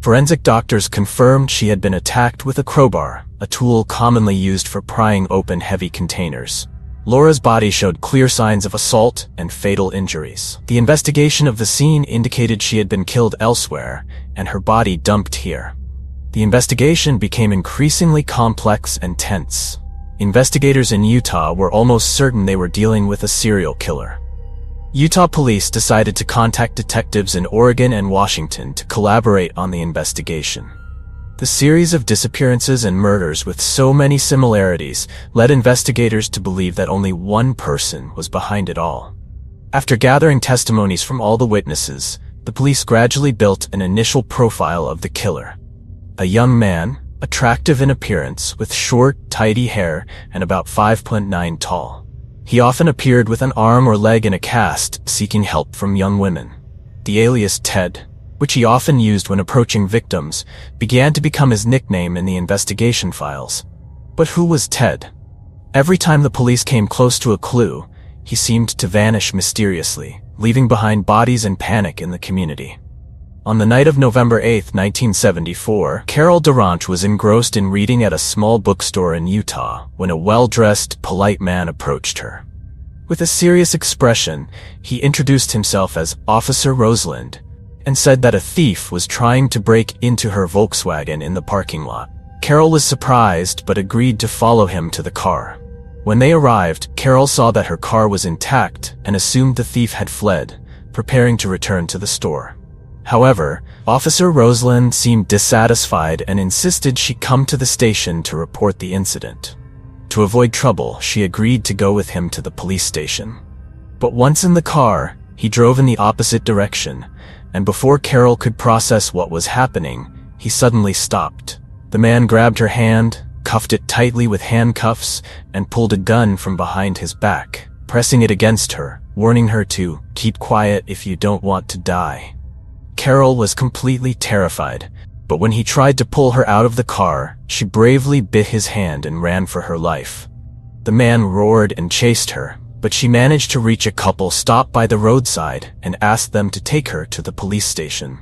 Speaker 1: Forensic doctors confirmed she had been attacked with a crowbar, a tool commonly used for prying open heavy containers. Laura's body showed clear signs of assault and fatal injuries. The investigation of the scene indicated she had been killed elsewhere, and her body dumped here. The investigation became increasingly complex and tense. Investigators in Utah were almost certain they were dealing with a serial killer. Utah police decided to contact detectives in Oregon and Washington to collaborate on the investigation. The series of disappearances and murders with so many similarities led investigators to believe that only one person was behind it all. After gathering testimonies from all the witnesses, the police gradually built an initial profile of the killer. A young man, attractive in appearance, with short, tidy hair and about 5'9" tall. He often appeared with an arm or leg in a cast, seeking help from young women. The alias Ted, which he often used when approaching victims, began to become his nickname in the investigation files. But who was Ted? Every time the police came close to a clue, he seemed to vanish mysteriously, leaving behind bodies and panic in the community. On the night of November 8, 1974, Carol Durant was engrossed in reading at a small bookstore in Utah when a well-dressed, polite man approached her. With a serious expression, he introduced himself as Officer Roseland and said that a thief was trying to break into her Volkswagen in the parking lot. Carol was surprised but agreed to follow him to the car. When they arrived, Carol saw that her car was intact and assumed the thief had fled, preparing to return to the store. However, Officer Roseland seemed dissatisfied and insisted she come to the station to report the incident. To avoid trouble, she agreed to go with him to the police station. But once in the car, he drove in the opposite direction, and before Carol could process what was happening, he suddenly stopped. The man grabbed her hand, cuffed it tightly with handcuffs, and pulled a gun from behind his back, pressing it against her, warning her to keep quiet if you don't want to die. Carol was completely terrified, but when he tried to pull her out of the car, she bravely bit his hand and ran for her life. The man roared and chased her, but she managed to reach a couple stopped by the roadside and asked them to take her to the police station.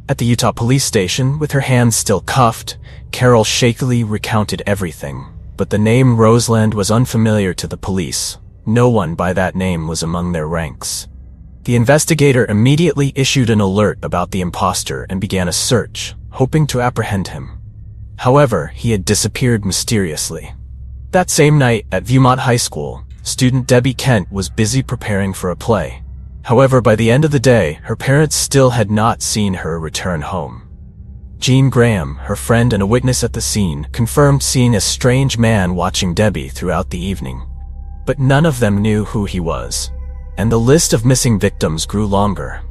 Speaker 1: At the Utah police station, with her hands still cuffed, Carol shakily recounted everything, but the name Roseland was unfamiliar to the police. No one by that name was among their ranks. The investigator immediately issued an alert about the imposter and began a search, hoping to apprehend him. However, he had disappeared mysteriously. That same night at Viewmont High School, student Debbie Kent was busy preparing for a play. However, by the end of the day, her parents still had not seen her return home. Jean Graham, her friend and a witness at the scene, confirmed seeing a strange man watching Debbie throughout the evening. But none of them knew who he was, and the list of missing victims grew longer.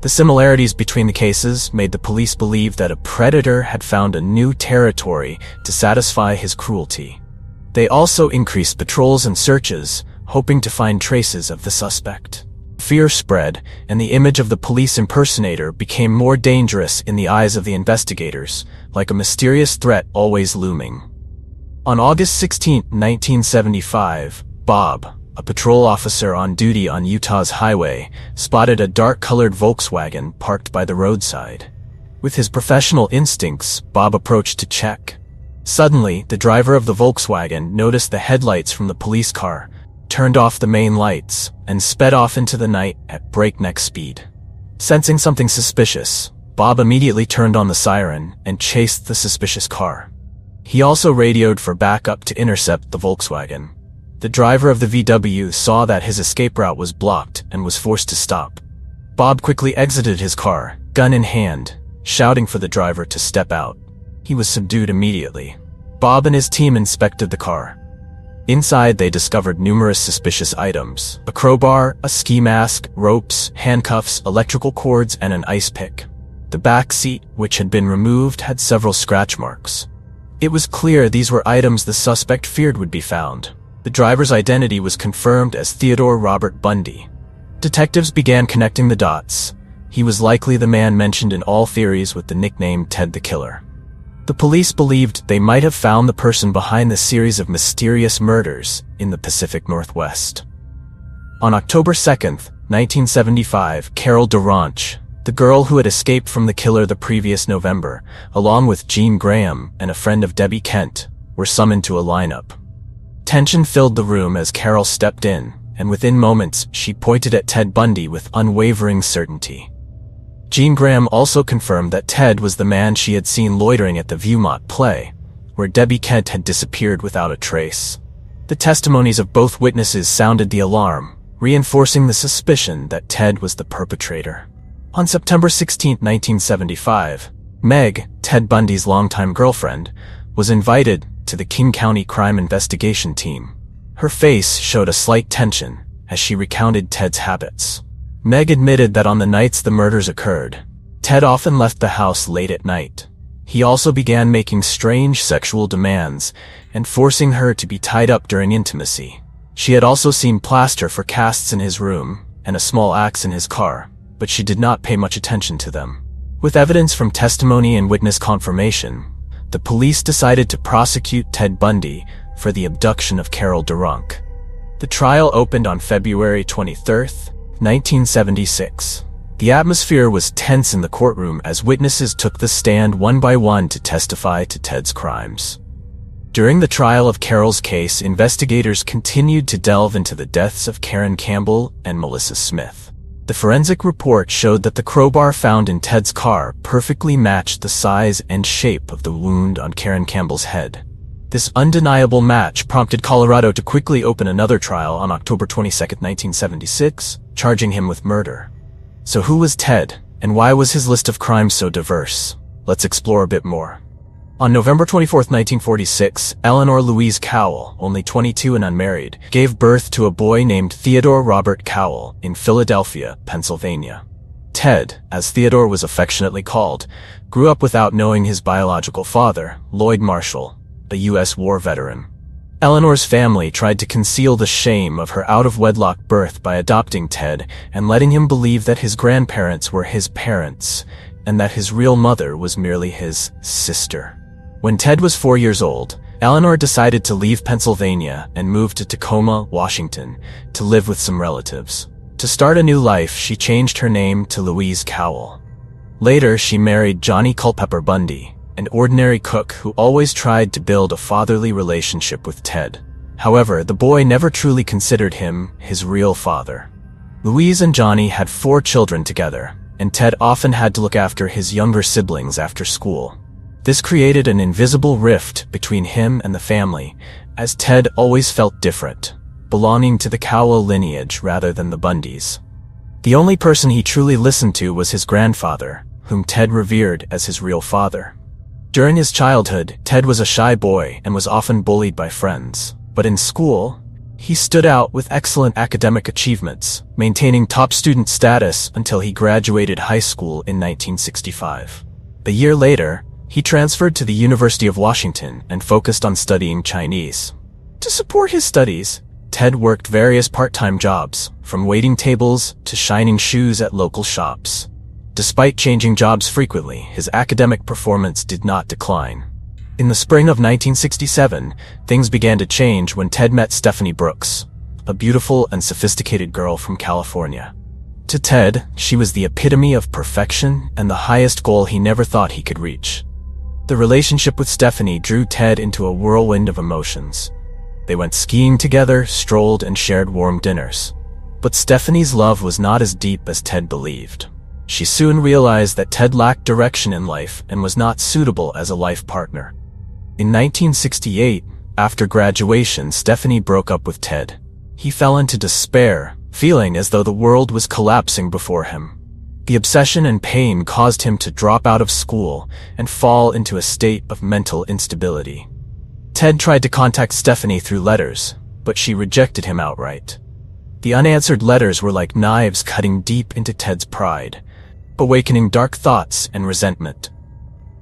Speaker 1: The similarities between the cases made the police believe that a predator had found a new territory to satisfy his cruelty. They also increased patrols and searches, hoping to find traces of the suspect. Fear spread, and the image of the police impersonator became more dangerous in the eyes of the investigators, like a mysterious threat always looming. On August 16, 1975, Bob, a patrol officer on duty on Utah's highway, spotted a dark-colored Volkswagen parked by the roadside. With his professional instincts, Bob approached to check. Suddenly, the driver of the Volkswagen noticed the headlights from the police car, turned off the main lights, and sped off into the night at breakneck speed. Sensing something suspicious, Bob immediately turned on the siren and chased the suspicious car. He also radioed for backup to intercept the Volkswagen. The driver of the VW saw that his escape route was blocked and was forced to stop. Bob quickly exited his car, gun in hand, shouting for the driver to step out. He was subdued immediately. Bob and his team inspected the car. Inside, they discovered numerous suspicious items: a crowbar, a ski mask, ropes, handcuffs, electrical cords, and an ice pick. The back seat, which had been removed, had several scratch marks. It was clear these were items the suspect feared would be found. The driver's identity was confirmed as Theodore Robert Bundy. Detectives began connecting the dots. He was likely the man mentioned in all theories with the nickname Ted the Killer. The police believed they might have found the person behind the series of mysterious murders in the Pacific Northwest. On October 2, 1975, Carol Durant, the girl who had escaped from the killer the previous November, along with Jean Graham and a friend of Debbie Kent, were summoned to a lineup. Tension filled the room as Carol stepped in, and within moments she pointed at Ted Bundy with unwavering certainty. Jean Graham also confirmed that Ted was the man she had seen loitering at the Viewmont play, where Debbie Kent had disappeared without a trace. The testimonies of both witnesses sounded the alarm, reinforcing the suspicion that Ted was the perpetrator. On September 16, 1975, Meg, Ted Bundy's longtime girlfriend, was invited to the King County Crime Investigation Team. Her face showed a slight tension as she recounted Ted's habits. Meg admitted that on the nights the murders occurred, Ted often left the house late at night. He also began making strange sexual demands and forcing her to be tied up during intimacy. She had also seen plaster for casts in his room and a small axe in his car, but she did not pay much attention to them. With evidence from testimony and witness confirmation, the police decided to prosecute Ted Bundy for the abduction of Carol Durunk. The trial opened on February 23, 1976. The atmosphere was tense in the courtroom as witnesses took the stand one by one to testify to Ted's crimes. During the trial of Carol's case, investigators continued to delve into the deaths of Karen Campbell and Melissa Smith. The forensic report showed that the crowbar found in Ted's car perfectly matched the size and shape of the wound on Karen Campbell's head. This undeniable match prompted Colorado to quickly open another trial on October 22, 1976, charging him with murder. So who was Ted, and why was his list of crimes so diverse? Let's explore a bit more. On November 24, 1946, Eleanor Louise Cowell, only 22 and unmarried, gave birth to a boy named Theodore Robert Cowell in Philadelphia, Pennsylvania. Ted, as Theodore was affectionately called, grew up without knowing his biological father, Lloyd Marshall, a U.S. war veteran. Eleanor's family tried to conceal the shame of her out-of-wedlock birth by adopting Ted and letting him believe that his grandparents were his parents and that his real mother was merely his sister. When Ted was 4 years old, Eleanor decided to leave Pennsylvania and move to Tacoma, Washington, to live with some relatives. To start a new life, she changed her name to Louise Cowell. Later, she married Johnny Culpepper Bundy, an ordinary cook who always tried to build a fatherly relationship with Ted. However, the boy never truly considered him his real father. Louise and Johnny had 4 children together, and Ted often had to look after his younger siblings after school. This created an invisible rift between him and the family, as Ted always felt different, belonging to the Cowell lineage rather than the Bundys. The only person he truly listened to was his grandfather, whom Ted revered as his real father. During his childhood, Ted was a shy boy and was often bullied by friends. But in school, he stood out with excellent academic achievements, maintaining top student status until he graduated high school in 1965. A year later, he transferred to the University of Washington and focused on studying Chinese. To support his studies, Ted worked various part-time jobs, from waiting tables to shining shoes at local shops. Despite changing jobs frequently, his academic performance did not decline. In the spring of 1967, things began to change when Ted met Stephanie Brooks, a beautiful and sophisticated girl from California. To Ted, she was the epitome of perfection and the highest goal he never thought he could reach. The relationship with Stephanie drew Ted into a whirlwind of emotions. They went skiing together, strolled, and shared warm dinners. But Stephanie's love was not as deep as Ted believed. She soon realized that Ted lacked direction in life and was not suitable as a life partner. In 1968, after graduation, Stephanie broke up with Ted. He fell into despair, feeling as though the world was collapsing before him. The obsession and pain caused him to drop out of school and fall into a state of mental instability. Ted tried to contact Stephanie through letters, but she rejected him outright. The unanswered letters were like knives cutting deep into Ted's pride, awakening dark thoughts and resentment.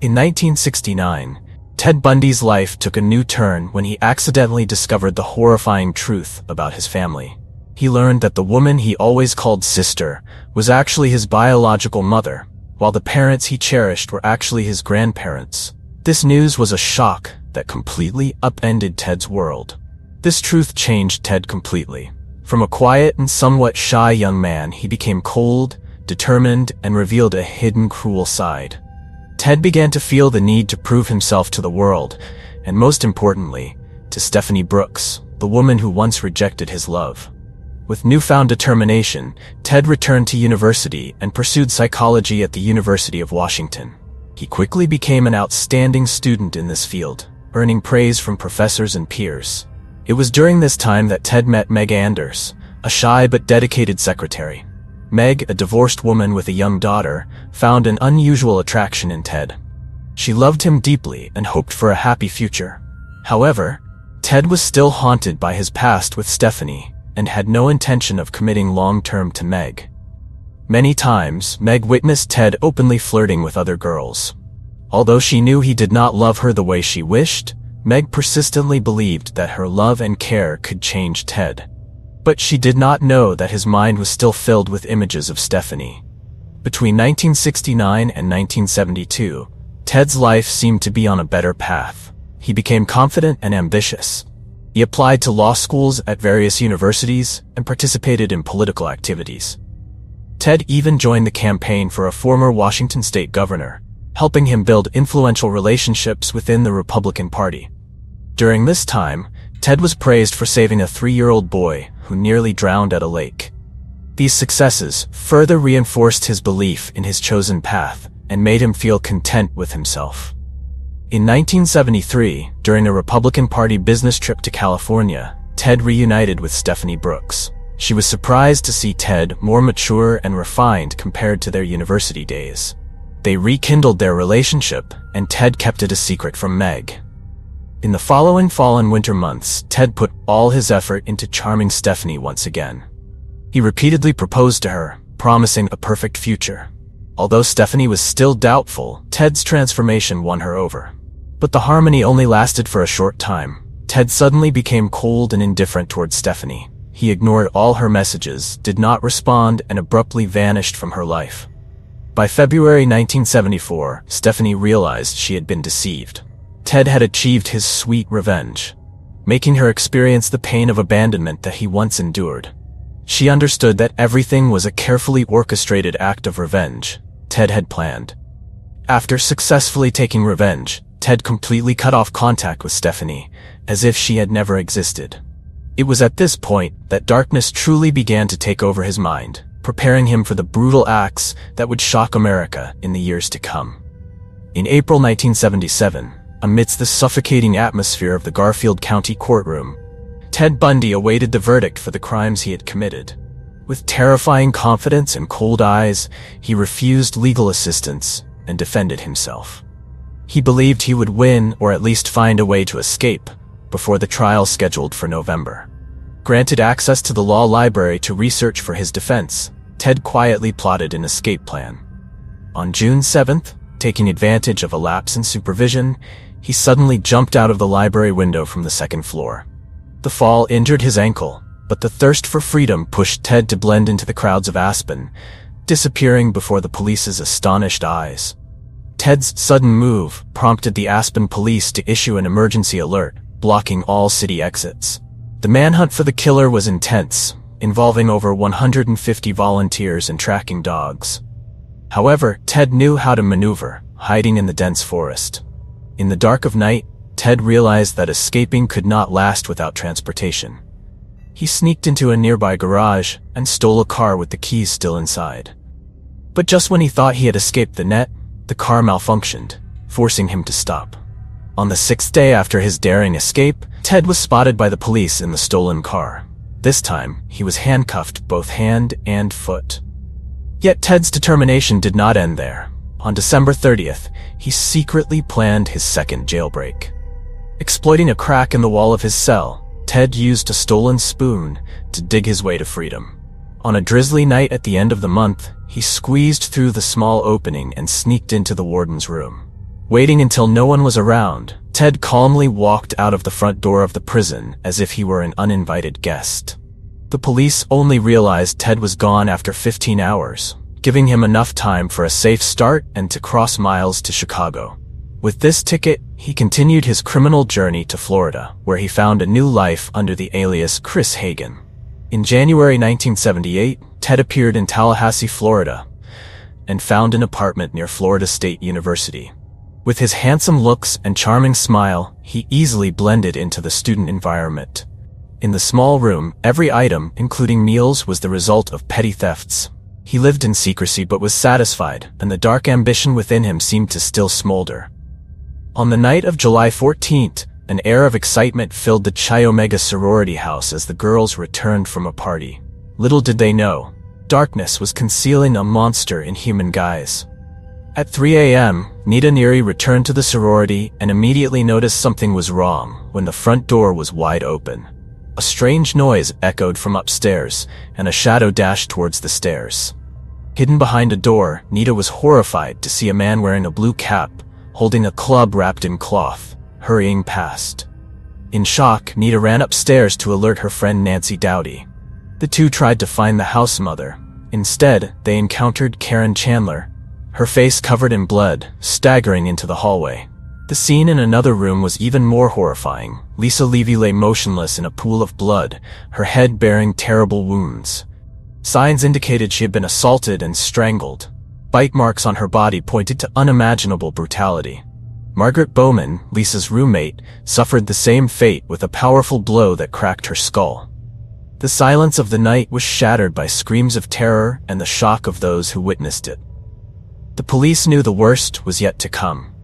Speaker 1: In 1969, Ted Bundy's life took a new turn when he accidentally discovered the horrifying truth about his family. He learned that the woman he always called sister was actually his biological mother, while the parents he cherished were actually his grandparents. This news was a shock that completely upended Ted's world. This truth changed Ted completely. From a quiet and somewhat shy young man, he became cold, determined, and revealed a hidden cruel side. Ted began to feel the need to prove himself to the world, and most importantly, to Stephanie Brooks, the woman who once rejected his love. With newfound determination, Ted returned to university and pursued psychology at the University of Washington. He quickly became an outstanding student in this field, earning praise from professors and peers. It was during this time that Ted met Meg Anders, a shy but dedicated secretary. Meg, a divorced woman with a young daughter, found an unusual attraction in Ted. She loved him deeply and hoped for a happy future. However, Ted was still haunted by his past with Stephanie and had no intention of committing long-term to Meg. Many times, Meg witnessed Ted openly flirting with other girls. Although she knew he did not love her the way she wished, Meg persistently believed that her love and care could change Ted. But she did not know that his mind was still filled with images of Stephanie. Between 1969 and 1972, Ted's life seemed to be on a better path. He became confident and ambitious. He applied to law schools at various universities and participated in political activities. Ted even joined the campaign for a former Washington state governor, helping him build influential relationships within the Republican Party. During this time, Ted was praised for saving a 3-year-old boy who nearly drowned at a lake. These successes further reinforced his belief in his chosen path and made him feel content with himself. In 1973, during a Republican Party business trip to California, Ted reunited with Stephanie Brooks. She was surprised to see Ted more mature and refined compared to their university days. They rekindled their relationship, and Ted kept it a secret from Meg. In the following fall and winter months, Ted put all his effort into charming Stephanie once again. He repeatedly proposed to her, promising a perfect future. Although Stephanie was still doubtful, Ted's transformation won her over. But the harmony only lasted for a short time. Ted suddenly became cold and indifferent towards Stephanie. He ignored all her messages, did not respond, and abruptly vanished from her life. By February 1974, Stephanie realized she had been deceived. Ted had achieved his sweet revenge, making her experience the pain of abandonment that he once endured. She understood that everything was a carefully orchestrated act of revenge Ted had planned. After successfully taking revenge, Ted completely cut off contact with Stephanie, as if she had never existed. It was at this point that darkness truly began to take over his mind, preparing him for the brutal acts that would shock America in the years to come. In April 1977, amidst the suffocating atmosphere of the Garfield County courtroom, Ted Bundy awaited the verdict for the crimes he had committed. With terrifying confidence and cold eyes, he refused legal assistance and defended himself. He believed he would win or at least find a way to escape before the trial scheduled for November. Granted access to the law library to research for his defense, Ted quietly plotted an escape plan. On June 7th, taking advantage of a lapse in supervision, he suddenly jumped out of the library window from the second floor. The fall injured his ankle, but the thirst for freedom pushed Ted to blend into the crowds of Aspen, disappearing before the police's astonished eyes. Ted's sudden move prompted the Aspen police to issue an emergency alert, blocking all city exits. The manhunt for the killer was intense, involving over 150 volunteers and tracking dogs. However, Ted knew how to maneuver, hiding in the dense forest. In the dark of night, Ted realized that escaping could not last without transportation. He sneaked into a nearby garage and stole a car with the keys still inside. But just when he thought he had escaped the net, the car malfunctioned, forcing him to stop. On the 6th day after his daring escape, Ted was spotted by the police in the stolen car. This time, he was handcuffed both hand and foot. Yet Ted's determination did not end there. On December 30th, he secretly planned his second jailbreak. Exploiting a crack in the wall of his cell, Ted used a stolen spoon to dig his way to freedom. On a drizzly night at the end of the month, he squeezed through the small opening and sneaked into the warden's room. Waiting until no one was around, Ted calmly walked out of the front door of the prison as if he were an uninvited guest. The police only realized Ted was gone after 15 hours, giving him enough time for a safe start and to cross miles to Chicago. With this ticket, he continued his criminal journey to Florida, where he found a new life under the alias Chris Hagen. In January 1978, Ted appeared in Tallahassee, Florida, and found an apartment near Florida State University. With his handsome looks and charming smile, he easily blended into the student environment. In the small room, every item, including meals, was the result of petty thefts. He lived in secrecy but was satisfied, and the dark ambition within him seemed to still smolder. On the night of July 14th, an air of excitement filled the Chi Omega sorority house as the girls returned from a party. Little did they know, darkness was concealing a monster in human guise. At 3 a.m., Nita Neary returned to the sorority and immediately noticed something was wrong when the front door was wide open. A strange noise echoed from upstairs, and a shadow dashed towards the stairs. Hidden behind a door, Nita was horrified to see a man wearing a blue cap, holding a club wrapped in cloth, hurrying past. In shock, Nita ran upstairs to alert her friend Nancy Dowdy. The two tried to find the house mother. Instead, they encountered Karen Chandler, her face covered in blood, staggering into the hallway. The scene in another room was even more horrifying. Lisa Levy lay motionless in a pool of blood, her head bearing terrible wounds. Signs indicated she had been assaulted and strangled. Bite marks on her body pointed to unimaginable brutality. Margaret Bowman, Lisa's roommate, suffered the same fate with a powerful blow that cracked her skull. The silence of the night was shattered by screams of terror and the shock of those who witnessed it. The police knew the worst was yet to come.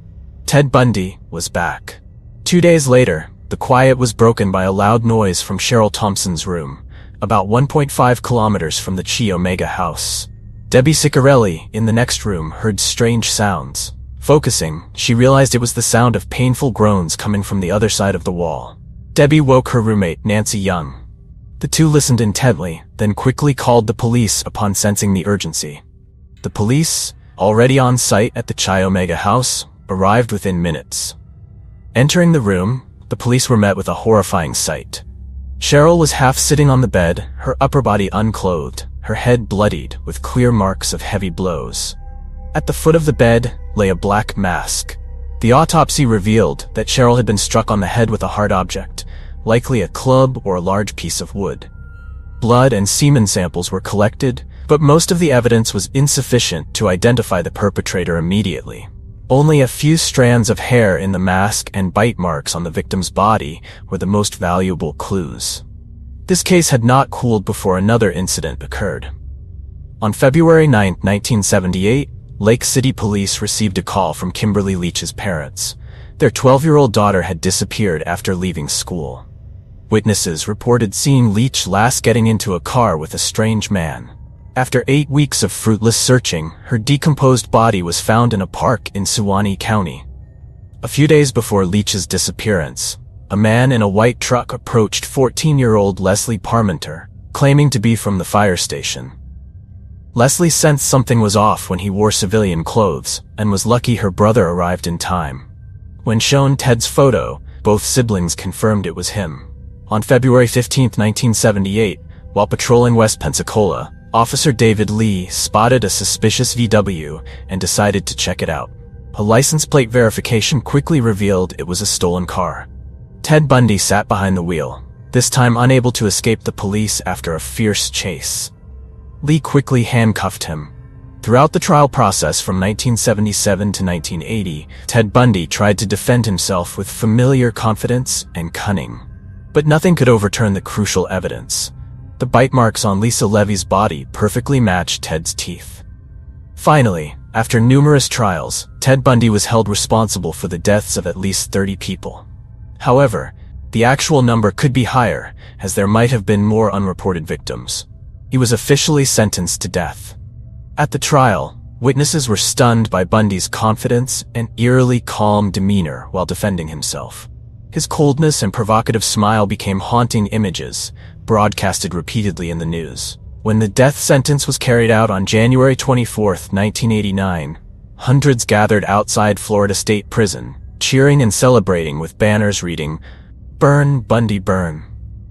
Speaker 1: Ted Bundy was back. 2 days later, the quiet was broken by a loud noise from Cheryl Thompson's room, about 1.5 kilometers from the Chi Omega house. Debbie Ciccarelli, in the next room, heard strange sounds. Focusing, she realized it was the sound of painful groans coming from the other side of the wall. Debbie woke her roommate, Nancy Young. The two listened intently, then quickly called the police upon sensing the urgency. The police, already on site at the Chi Omega house, arrived within minutes. Entering the room, the police were met with a horrifying sight. Cheryl was half sitting on the bed, her upper body unclothed, her head bloodied with clear marks of heavy blows. At the foot of the bed lay a black mask. The autopsy revealed that Cheryl had been struck on the head with a hard object, likely a club or a large piece of wood. Blood and semen samples were collected, but most of the evidence was insufficient to identify the perpetrator immediately. Only a few strands of hair in the mask and bite marks on the victim's body were the most valuable clues. This case had not cooled before another incident occurred. On February 9, 1978, Lake City police received a call from Kimberly Leach's parents. Their 12-year-old daughter had disappeared after leaving school. Witnesses reported seeing Leach last getting into a car with a strange man. After 8 weeks of fruitless searching, her decomposed body was found in a park in Suwannee County. A few days before Leach's disappearance, a man in a white truck approached 14-year-old Leslie Parmenter, claiming to be from the fire station. Leslie sensed something was off when he wore civilian clothes, and was lucky her brother arrived in time. When shown Ted's photo, both siblings confirmed it was him. On February 15, 1978, while patrolling West Pensacola, Officer David Lee spotted a suspicious VW and decided to check it out. A license plate verification quickly revealed it was a stolen car. Ted Bundy sat behind the wheel, this time unable to escape the police after a fierce chase. Lee quickly handcuffed him. Throughout the trial process from 1977 to 1980, Ted Bundy tried to defend himself with familiar confidence and cunning. But nothing could overturn the crucial evidence. The bite marks on Lisa Levy's body perfectly matched Ted's teeth. Finally, after numerous trials, Ted Bundy was held responsible for the deaths of at least 30 people. However, the actual number could be higher, as there might have been more unreported victims. He was officially sentenced to death. At the trial, witnesses were stunned by Bundy's confidence and eerily calm demeanor while defending himself. His coldness and provocative smile became haunting images, broadcasted repeatedly in the news. When the death sentence was carried out on January 24, 1989, hundreds gathered outside Florida State Prison, cheering and celebrating with banners reading, "Burn, Bundy, burn."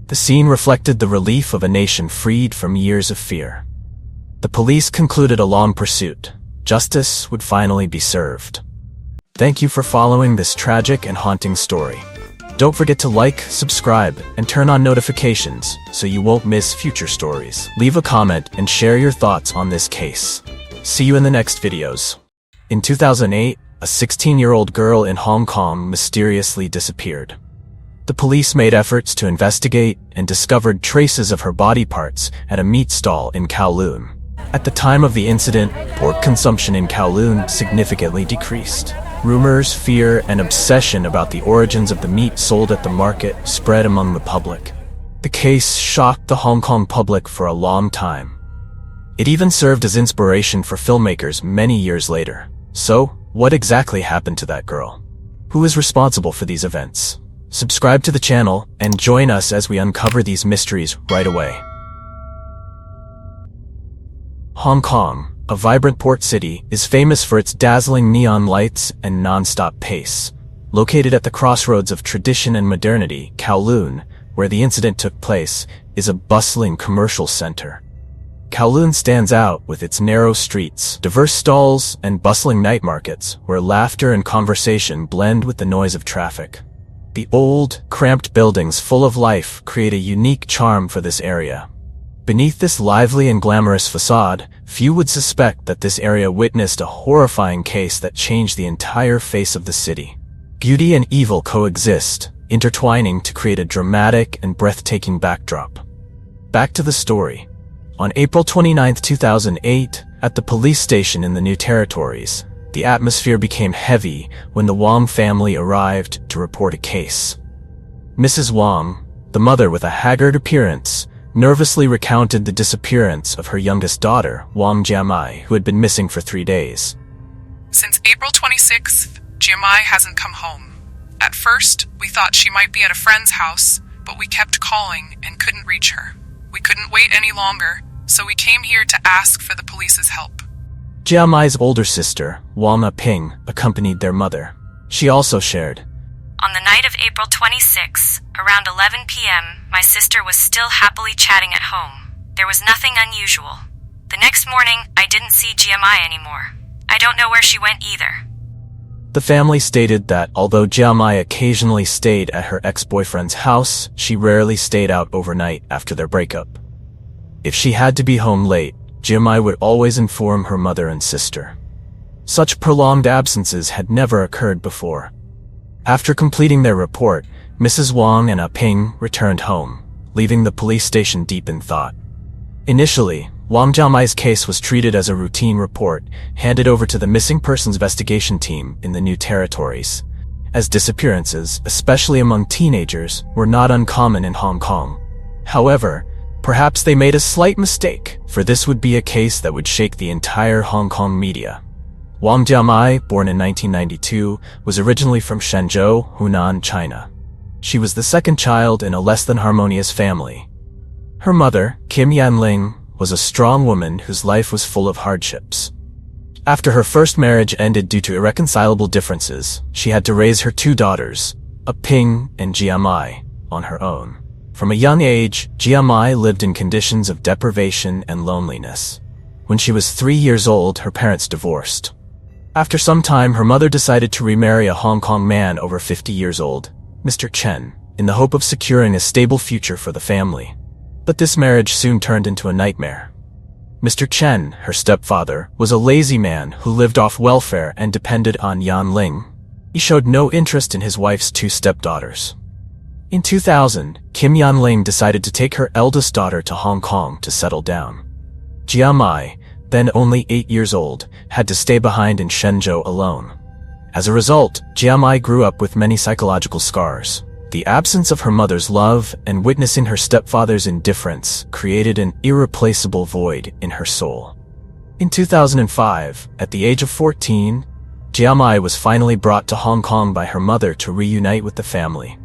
Speaker 1: The scene reflected the relief of a nation freed from years of fear. The police concluded a long pursuit. Justice would finally be served. Thank you for following this tragic and haunting story. Don't forget to like, subscribe, and turn on notifications so you won't miss future stories. Leave a comment and share your thoughts on this case. See you in the next videos. In 2008, a 16-year-old girl in Hong Kong mysteriously disappeared. The police made efforts to investigate and discovered traces of her body parts at a meat stall in Kowloon. At the time of the incident, pork consumption in Kowloon significantly decreased. Rumors, fear, and obsession about the origins of the meat sold at the market spread among the public. The case shocked the Hong Kong public for a long time. It even served as inspiration for filmmakers many years later. So, what exactly happened to that girl? Who is responsible for these events? Subscribe to the channel and join us as we uncover these mysteries right away. Hong Kong, a vibrant port city, is famous for its dazzling neon lights and non-stop pace. Located at the crossroads of tradition and modernity, Kowloon, where the incident took place, is a bustling commercial center. Kowloon stands out with its narrow streets, diverse stalls, and bustling night markets, where laughter and conversation blend with the noise of traffic. The old, cramped buildings full of life create a unique charm for this area. Beneath this lively and glamorous facade, few would suspect that this area witnessed a horrifying case that changed the entire face of the city. Beauty and evil coexist, intertwining to create a dramatic and breathtaking backdrop. Back to the story. On April 29, 2008, at the police station in the New Territories, the atmosphere became heavy when the Wong family arrived to report a case. Mrs. Wong, the mother with a haggard appearance, nervously recounted the disappearance of her youngest daughter, Wong Jiamai, who had been missing for 3 days.
Speaker 3: Since April 26th, Jiamai hasn't come home. At first, we thought she might be at a friend's house, but we kept calling and couldn't reach her. We couldn't wait any longer, so we came here to ask for the police's help.
Speaker 1: Jiamai's older sister, Wang Ping, accompanied their mother. She also shared,
Speaker 4: "On the night of April 26, around 11 p.m., my sister was still happily chatting at home. There was nothing unusual. The next morning, I didn't see Jiamai anymore. I don't know where she went either."
Speaker 1: The family stated that although Jiamai occasionally stayed at her ex-boyfriend's house, she rarely stayed out overnight after their breakup. If she had to be home late, Jiamai would always inform her mother and sister. Such prolonged absences had never occurred before. After completing their report, Mrs. Wang and Ping returned home, leaving the police station deep in thought. Initially, Wang Jiamai's case was treated as a routine report handed over to the Missing Persons Investigation Team in the New Territories, as disappearances, especially among teenagers, were not uncommon in Hong Kong. However, perhaps they made a slight mistake, for this would be a case that would shake the entire Hong Kong media. Wang Jiamai, born in 1992, was originally from Shenzhou, Hunan, China. She was the second child in a less than harmonious family. Her mother, Kim Yanling, was a strong woman whose life was full of hardships. After her first marriage ended due to irreconcilable differences, she had to raise her 2 daughters, Ping and Jiamai, on her own. From a young age, Jiamai lived in conditions of deprivation and loneliness. When she was 3 years old, her parents divorced. After some time, her mother decided to remarry a Hong Kong man over 50 years old, Mr. Chen, in the hope of securing a stable future for the family. But this marriage soon turned into a nightmare. Mr. Chen, her stepfather, was a lazy man who lived off welfare and depended on Yan Ling. He showed no interest in his wife's 2 stepdaughters. In 2000, Kim Yan Ling decided to take her eldest daughter to Hong Kong to settle down. Jiamai, then only 8 years old, had to stay behind in Shenzhou alone. As a result, Jiamai grew up with many psychological scars. The absence of her mother's love and witnessing her stepfather's indifference created an irreplaceable void in her soul. In 2005, at the age of 14, Jiamai was finally brought to Hong Kong by her mother to reunite with the family.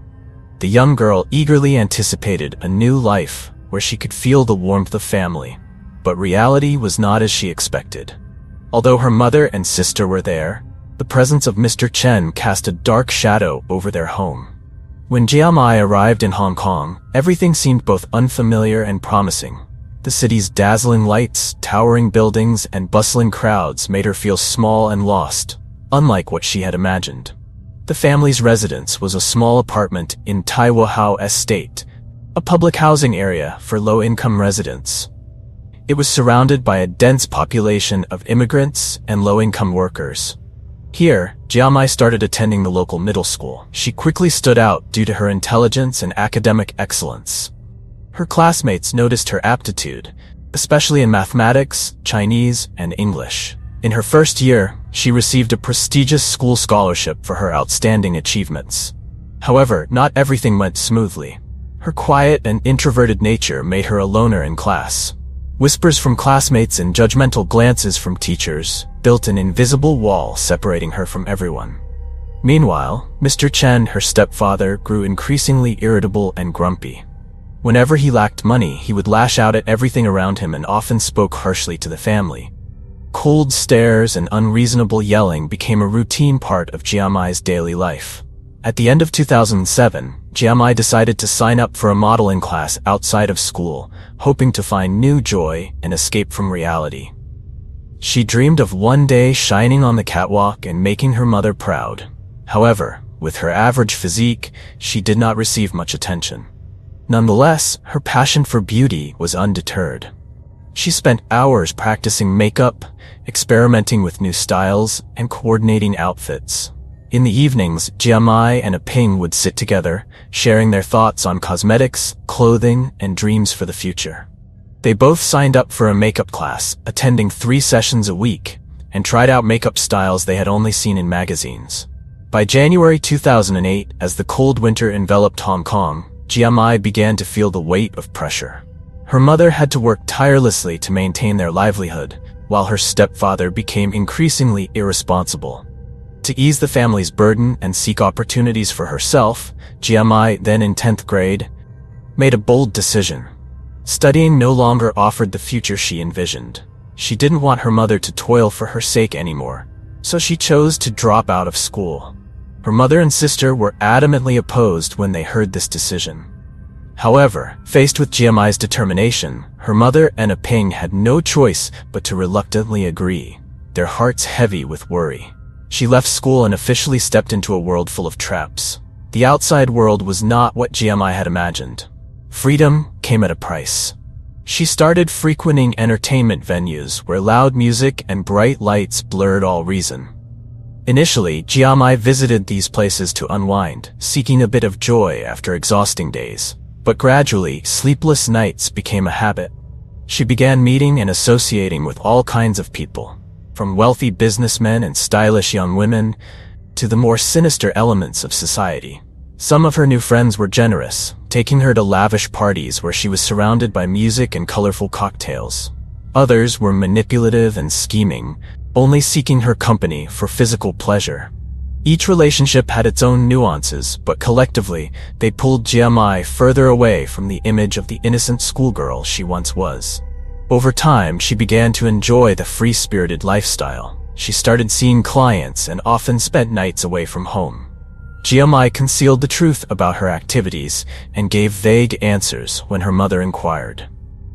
Speaker 1: The young girl eagerly anticipated a new life where she could feel the warmth of family, but reality was not as she expected. Although her mother and sister were there, the presence of Mr. Chen cast a dark shadow over their home. When Jiamai arrived in Hong Kong, everything seemed both unfamiliar and promising. The city's dazzling lights, towering buildings, and bustling crowds made her feel small and lost, unlike what she had imagined. The family's residence was a small apartment in Tai Wahao Estate, a public housing area for low-income residents. It was surrounded by a dense population of immigrants and low-income workers. Here, Jiamai started attending the local middle school. She quickly stood out due to her intelligence and academic excellence. Her classmates noticed her aptitude, especially in mathematics, Chinese, and English. In her first year, she received a prestigious school scholarship for her outstanding achievements. However, not everything went smoothly. Her quiet and introverted nature made her a loner in class. Whispers from classmates and judgmental glances from teachers built an invisible wall separating her from everyone. Meanwhile, Mr. Chen, her stepfather, grew increasingly irritable and grumpy. Whenever he lacked money, he would lash out at everything around him and often spoke harshly to the family. Cold stares and unreasonable yelling became a routine part of Jiamai's daily life. At the end of 2007, Jiamai decided to sign up for a modeling class outside of school, hoping to find new joy and escape from reality. She dreamed of one day shining on the catwalk and making her mother proud. However, with her average physique, she did not receive much attention. Nonetheless, her passion for beauty was undeterred. She spent hours practicing makeup, experimenting with new styles, and coordinating outfits. In the evenings, Jiamai and Ping would sit together, sharing their thoughts on cosmetics, clothing, and dreams for the future. They both signed up for a makeup class, attending 3 sessions a week, and tried out makeup styles they had only seen in magazines. By January 2008, as the cold winter enveloped Hong Kong, Jiamai began to feel the weight of pressure. Her mother had to work tirelessly to maintain their livelihood, while her stepfather became increasingly irresponsible. To ease the family's burden and seek opportunities for herself, Jiamai, then in 10th grade, made a bold decision. Studying no longer offered the future she envisioned. She didn't want her mother to toil for her sake anymore, so she chose to drop out of school. Her mother and sister were adamantly opposed when they heard this decision. However, faced with Jiamai's determination, her mother and Ping had no choice but to reluctantly agree, their hearts heavy with worry. She left school and officially stepped into a world full of traps. The outside world was not what Jiamai had imagined. Freedom came at a price. She started frequenting entertainment venues where loud music and bright lights blurred all reason. Initially, Jiamai visited these places to unwind, seeking a bit of joy after exhausting days. But gradually, sleepless nights became a habit. She began meeting and associating with all kinds of people, from wealthy businessmen and stylish young women to the more sinister elements of society. Some of her new friends were generous, taking her to lavish parties where she was surrounded by music and colorful cocktails. Others were manipulative and scheming, only seeking her company for physical pleasure. Each relationship had its own nuances, but collectively, they pulled Jiamai further away from the image of the innocent schoolgirl she once was. Over time, she began to enjoy the free-spirited lifestyle. She started seeing clients and often spent nights away from home. Jiamai concealed the truth about her activities and gave vague answers when her mother inquired.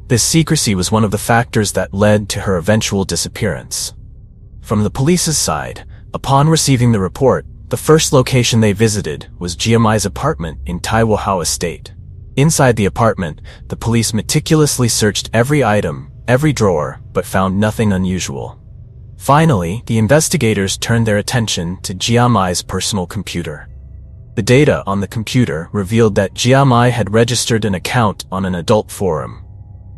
Speaker 1: This secrecy was one of the factors that led to her eventual disappearance. From the police's side, upon receiving the report, the first location they visited was Jiamai's apartment in Taiwohao Estate. Inside the apartment, the police meticulously searched every item, every drawer, but found nothing unusual. Finally, the investigators turned their attention to Jiamai's personal computer. The data on the computer revealed that Jiamai had registered an account on an adult forum.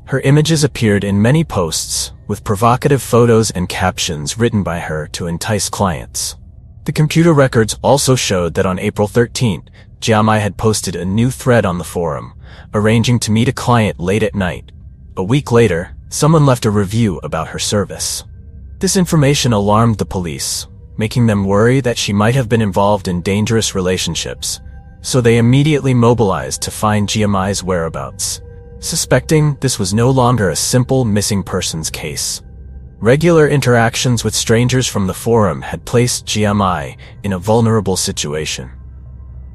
Speaker 1: Her images appeared in many posts, with provocative photos and captions written by her to entice clients. The computer records also showed that on April 13th, Jiamai had posted a new thread on the forum, arranging to meet a client late at night. A week later, someone left a review about her service. This information alarmed the police, making them worry that she might have been involved in dangerous relationships, so they immediately mobilized to find Jiamai's whereabouts, suspecting this was no longer a simple missing persons case. Regular interactions with strangers from the forum had placed Jiamai in a vulnerable situation.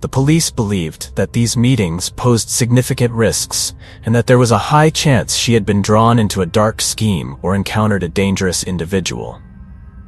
Speaker 1: The police believed that these meetings posed significant risks and that there was a high chance she had been drawn into a dark scheme or encountered a dangerous individual.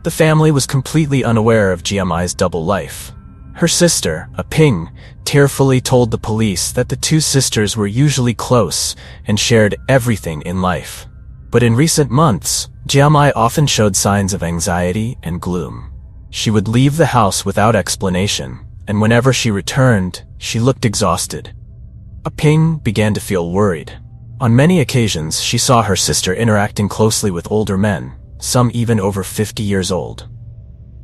Speaker 1: The family was completely unaware of Jiamai's double life. Her sister, Ping, tearfully told the police that the two sisters were usually close and shared everything in life. But in recent months, Jiamai often showed signs of anxiety and gloom. She would leave the house without explanation, and whenever she returned, she looked exhausted. Ping began to feel worried. On many occasions, she saw her sister interacting closely with older men, some even over 50 years old.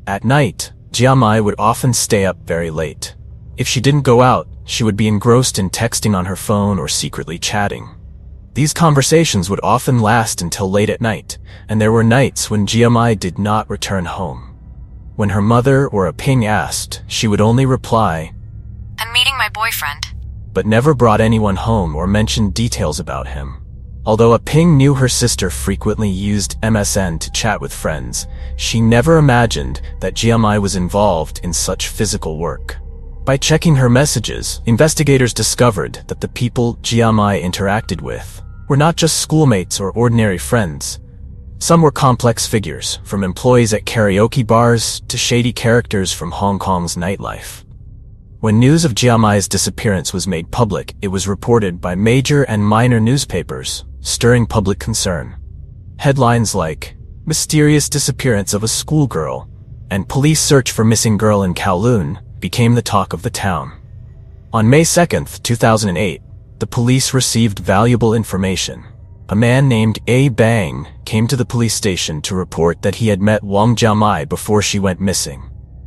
Speaker 1: At night, Jiamai would often stay up very late. If she didn't go out, she would be engrossed in texting on her phone or secretly chatting. These conversations would often last until late at night, and there were nights when GMI did not return home. When her mother or a ping asked, she would only reply,
Speaker 4: "I'm meeting my boyfriend."
Speaker 1: but never brought anyone home or mentioned details about him. Although a ping knew her sister frequently used MSN to chat with friends, she never imagined that GMI was involved in such physical work. By checking her messages, investigators discovered that the people GMI interacted with were not just schoolmates or ordinary friends. Some were complex figures, from employees at karaoke bars to shady characters from Hong Kong's nightlife. When news of GMI's disappearance was made public, it was reported by major and minor newspapers, stirring public concern. Headlines like, "Mysterious Disappearance of a Schoolgirl" and "Police Search for Missing Girl in Kowloon" became the talk of the town. On May 2, 2008, the police received valuable information. A man named A. Bang came to the police station to report that he had met Wang Jiamai before she went missing.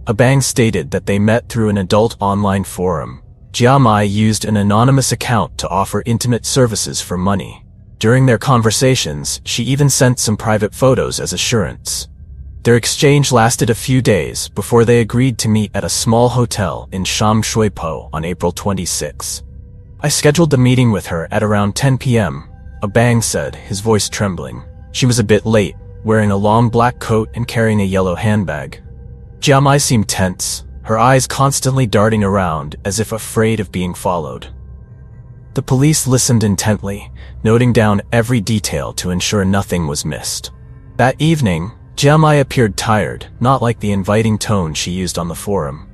Speaker 1: A Bang stated that they met through an adult online forum. Jiamai used an anonymous account to offer intimate services for money. During their conversations, she even sent some private photos as assurance. Their exchange lasted a few days before they agreed to meet at a small hotel in Sham Shui Po on April 26. "I scheduled the meeting with her at around 10 p.m., a Bang said, his voice trembling. She was a bit late, wearing a long black coat and carrying a yellow handbag. Jiamai seemed tense, her eyes constantly darting around as if afraid of being followed. The police listened intently, noting down every detail to ensure nothing was missed. That evening, Jiamai appeared tired, not like the inviting tone she used on the forum.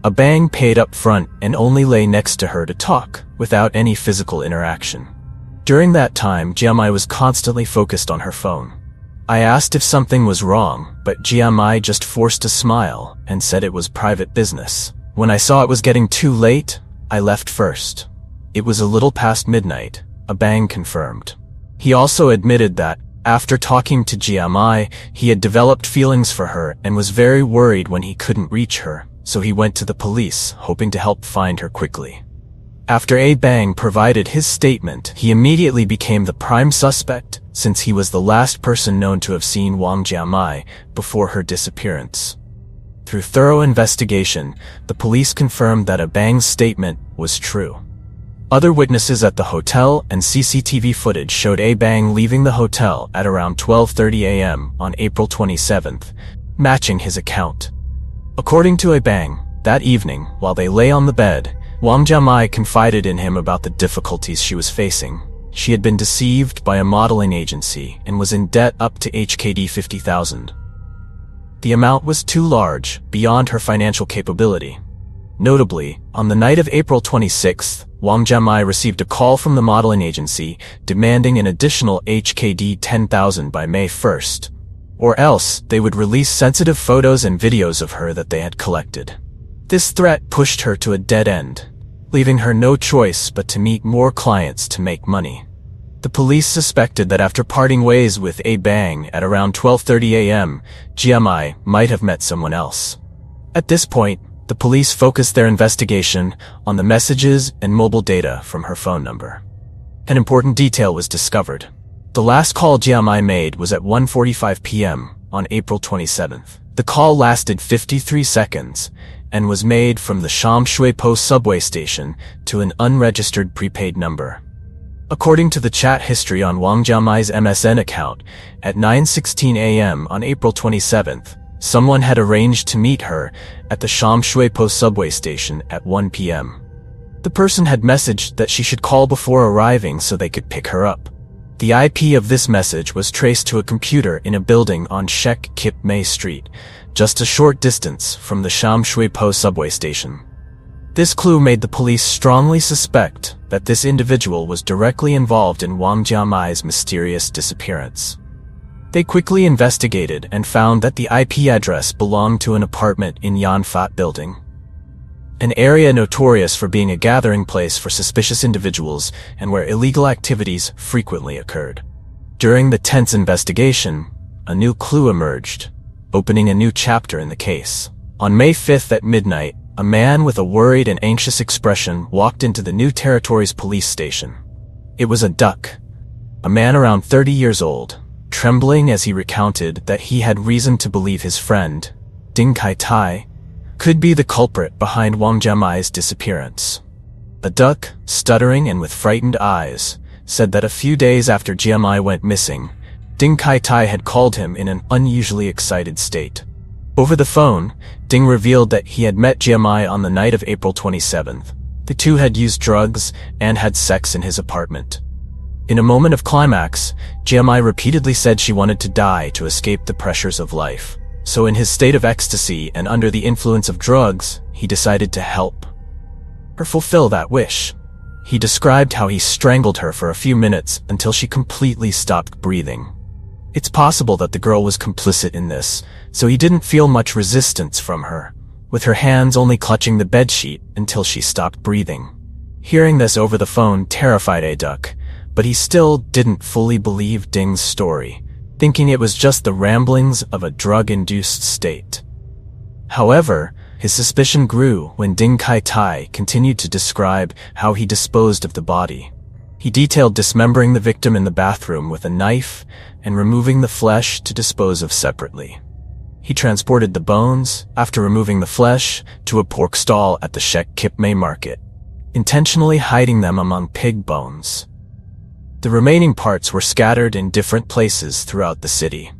Speaker 1: A Bang paid up front and only lay next to her to talk, without any physical interaction. During that time, Jiamai was constantly focused on her phone. I asked if something was wrong, but Jiamai just forced a smile and said it was private business. When I saw it was getting too late, I left first. It was a little past midnight, a Bang confirmed. He also admitted that, after talking to Jiamai, he had developed feelings for her and was very worried when he couldn't reach her, so he went to the police, hoping to help find her quickly. After A Bang provided his statement, he immediately became the prime suspect, since he was the last person known to have seen Wang Jiamai before her disappearance. Through thorough investigation, the police confirmed that A Bang's statement was true. Other witnesses at the hotel and CCTV footage showed A Bang leaving the hotel at around 12:30 a.m. on April 27th, matching his account. According to A Bang, that evening, while they lay on the bed, Wang Jiamai confided in him about the difficulties she was facing. She had been deceived by a modeling agency and was in debt up to HKD 50,000. The amount was too large, beyond her financial capability. Notably, on the night of April 26th, Wang Jiamai received a call from the modeling agency demanding an additional HKD 10,000 by May 1st, or else they would release sensitive photos and videos of her that they had collected. This threat pushed her to a dead end, leaving her no choice but to meet more clients to make money. The police suspected that after parting ways with A Bang at around 12:30 a.m., Jiamai might have met someone else. At this point, the police focused their investigation on the messages and mobile data from her phone number. An important detail was discovered. The last call Jiamai made was at 1:45 p.m. on April 27th. The call lasted 53 seconds and was made from the Sham Shui Po subway station to an unregistered prepaid number. According to the chat history on Wang Jiamai's MSN account, at 9:16 a.m. on April 27th, someone had arranged to meet her at the Sham Shui Po subway station at 1 p.m. The person had messaged that she should call before arriving so they could pick her up. The IP of this message was traced to a computer in a building on Shek Kip Mei Street, just a short distance from the Sham Shui Po subway station. This clue made the police strongly suspect that this individual was directly involved in Wang Jiamai's mysterious disappearance. They quickly investigated and found that the IP address belonged to an apartment in Yanfat building, an area notorious for being a gathering place for suspicious individuals and where illegal activities frequently occurred. During the tense investigation, a new clue emerged, opening a new chapter in the case. On May 5th at midnight, a man with a worried and anxious expression walked into the New Territories police station. It was a duck, a man around 30 years old, trembling as he recounted that he had reason to believe his friend, Ding Kai-tai, could be the culprit behind Wang Jiamai's disappearance. The duck, stuttering and with frightened eyes, said that a few days after Jiamai went missing, Ding Kai-tai had called him in an unusually excited state. Over the phone, Ding revealed that he had met Jiamai on the night of April 27th. The two had used drugs and had sex in his apartment. In a moment of climax, Jiamai repeatedly said she wanted to die to escape the pressures of life. So in his state of ecstasy and under the influence of drugs, he decided to help her fulfill that wish. He described how he strangled her for a few minutes until she completely stopped breathing. It's possible that the girl was complicit in this, so he didn't feel much resistance from her, with her hands only clutching the bedsheet until she stopped breathing. Hearing this over the phone terrified a duck, but he still didn't fully believe Ding's story, thinking it was just the ramblings of a drug-induced state. However, his suspicion grew when Ding Kai-tai continued to describe how he disposed of the body. He detailed dismembering the victim in the bathroom with a knife and removing the flesh to dispose of separately. He transported the bones, after removing the flesh, to a pork stall at the Shek Kip Mei market, intentionally hiding them among pig bones. The remaining parts were scattered in different places throughout the city.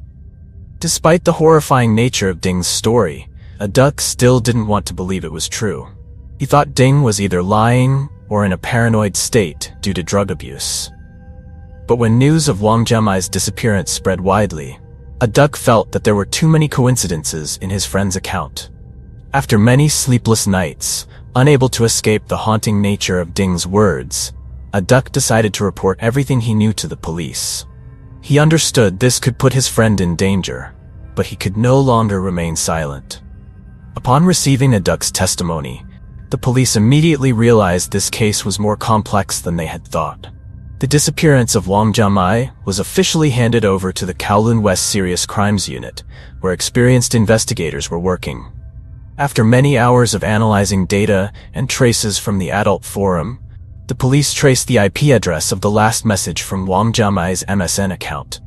Speaker 1: Despite the horrifying nature of Ding's story, a duck still didn't want to believe it was true. He thought Ding was either lying or in a paranoid state due to drug abuse. But when news of Wang Jiamai's disappearance spread widely, a duck felt that there were too many coincidences in his friend's account. After many sleepless nights, unable to escape the haunting nature of Ding's words, a duck decided to report everything he knew to the police. He understood this could put his friend in danger, but he could no longer remain silent. Upon receiving a duck's testimony, the police immediately realized this case was more complex than they had thought. The disappearance of Wang Jiamai was officially handed over to the Kowloon West Serious Crimes Unit, where experienced investigators were working. After many hours of analyzing data and traces from the adult forum, the police traced the IP address of the last message from Wang Jiamai's MSN account.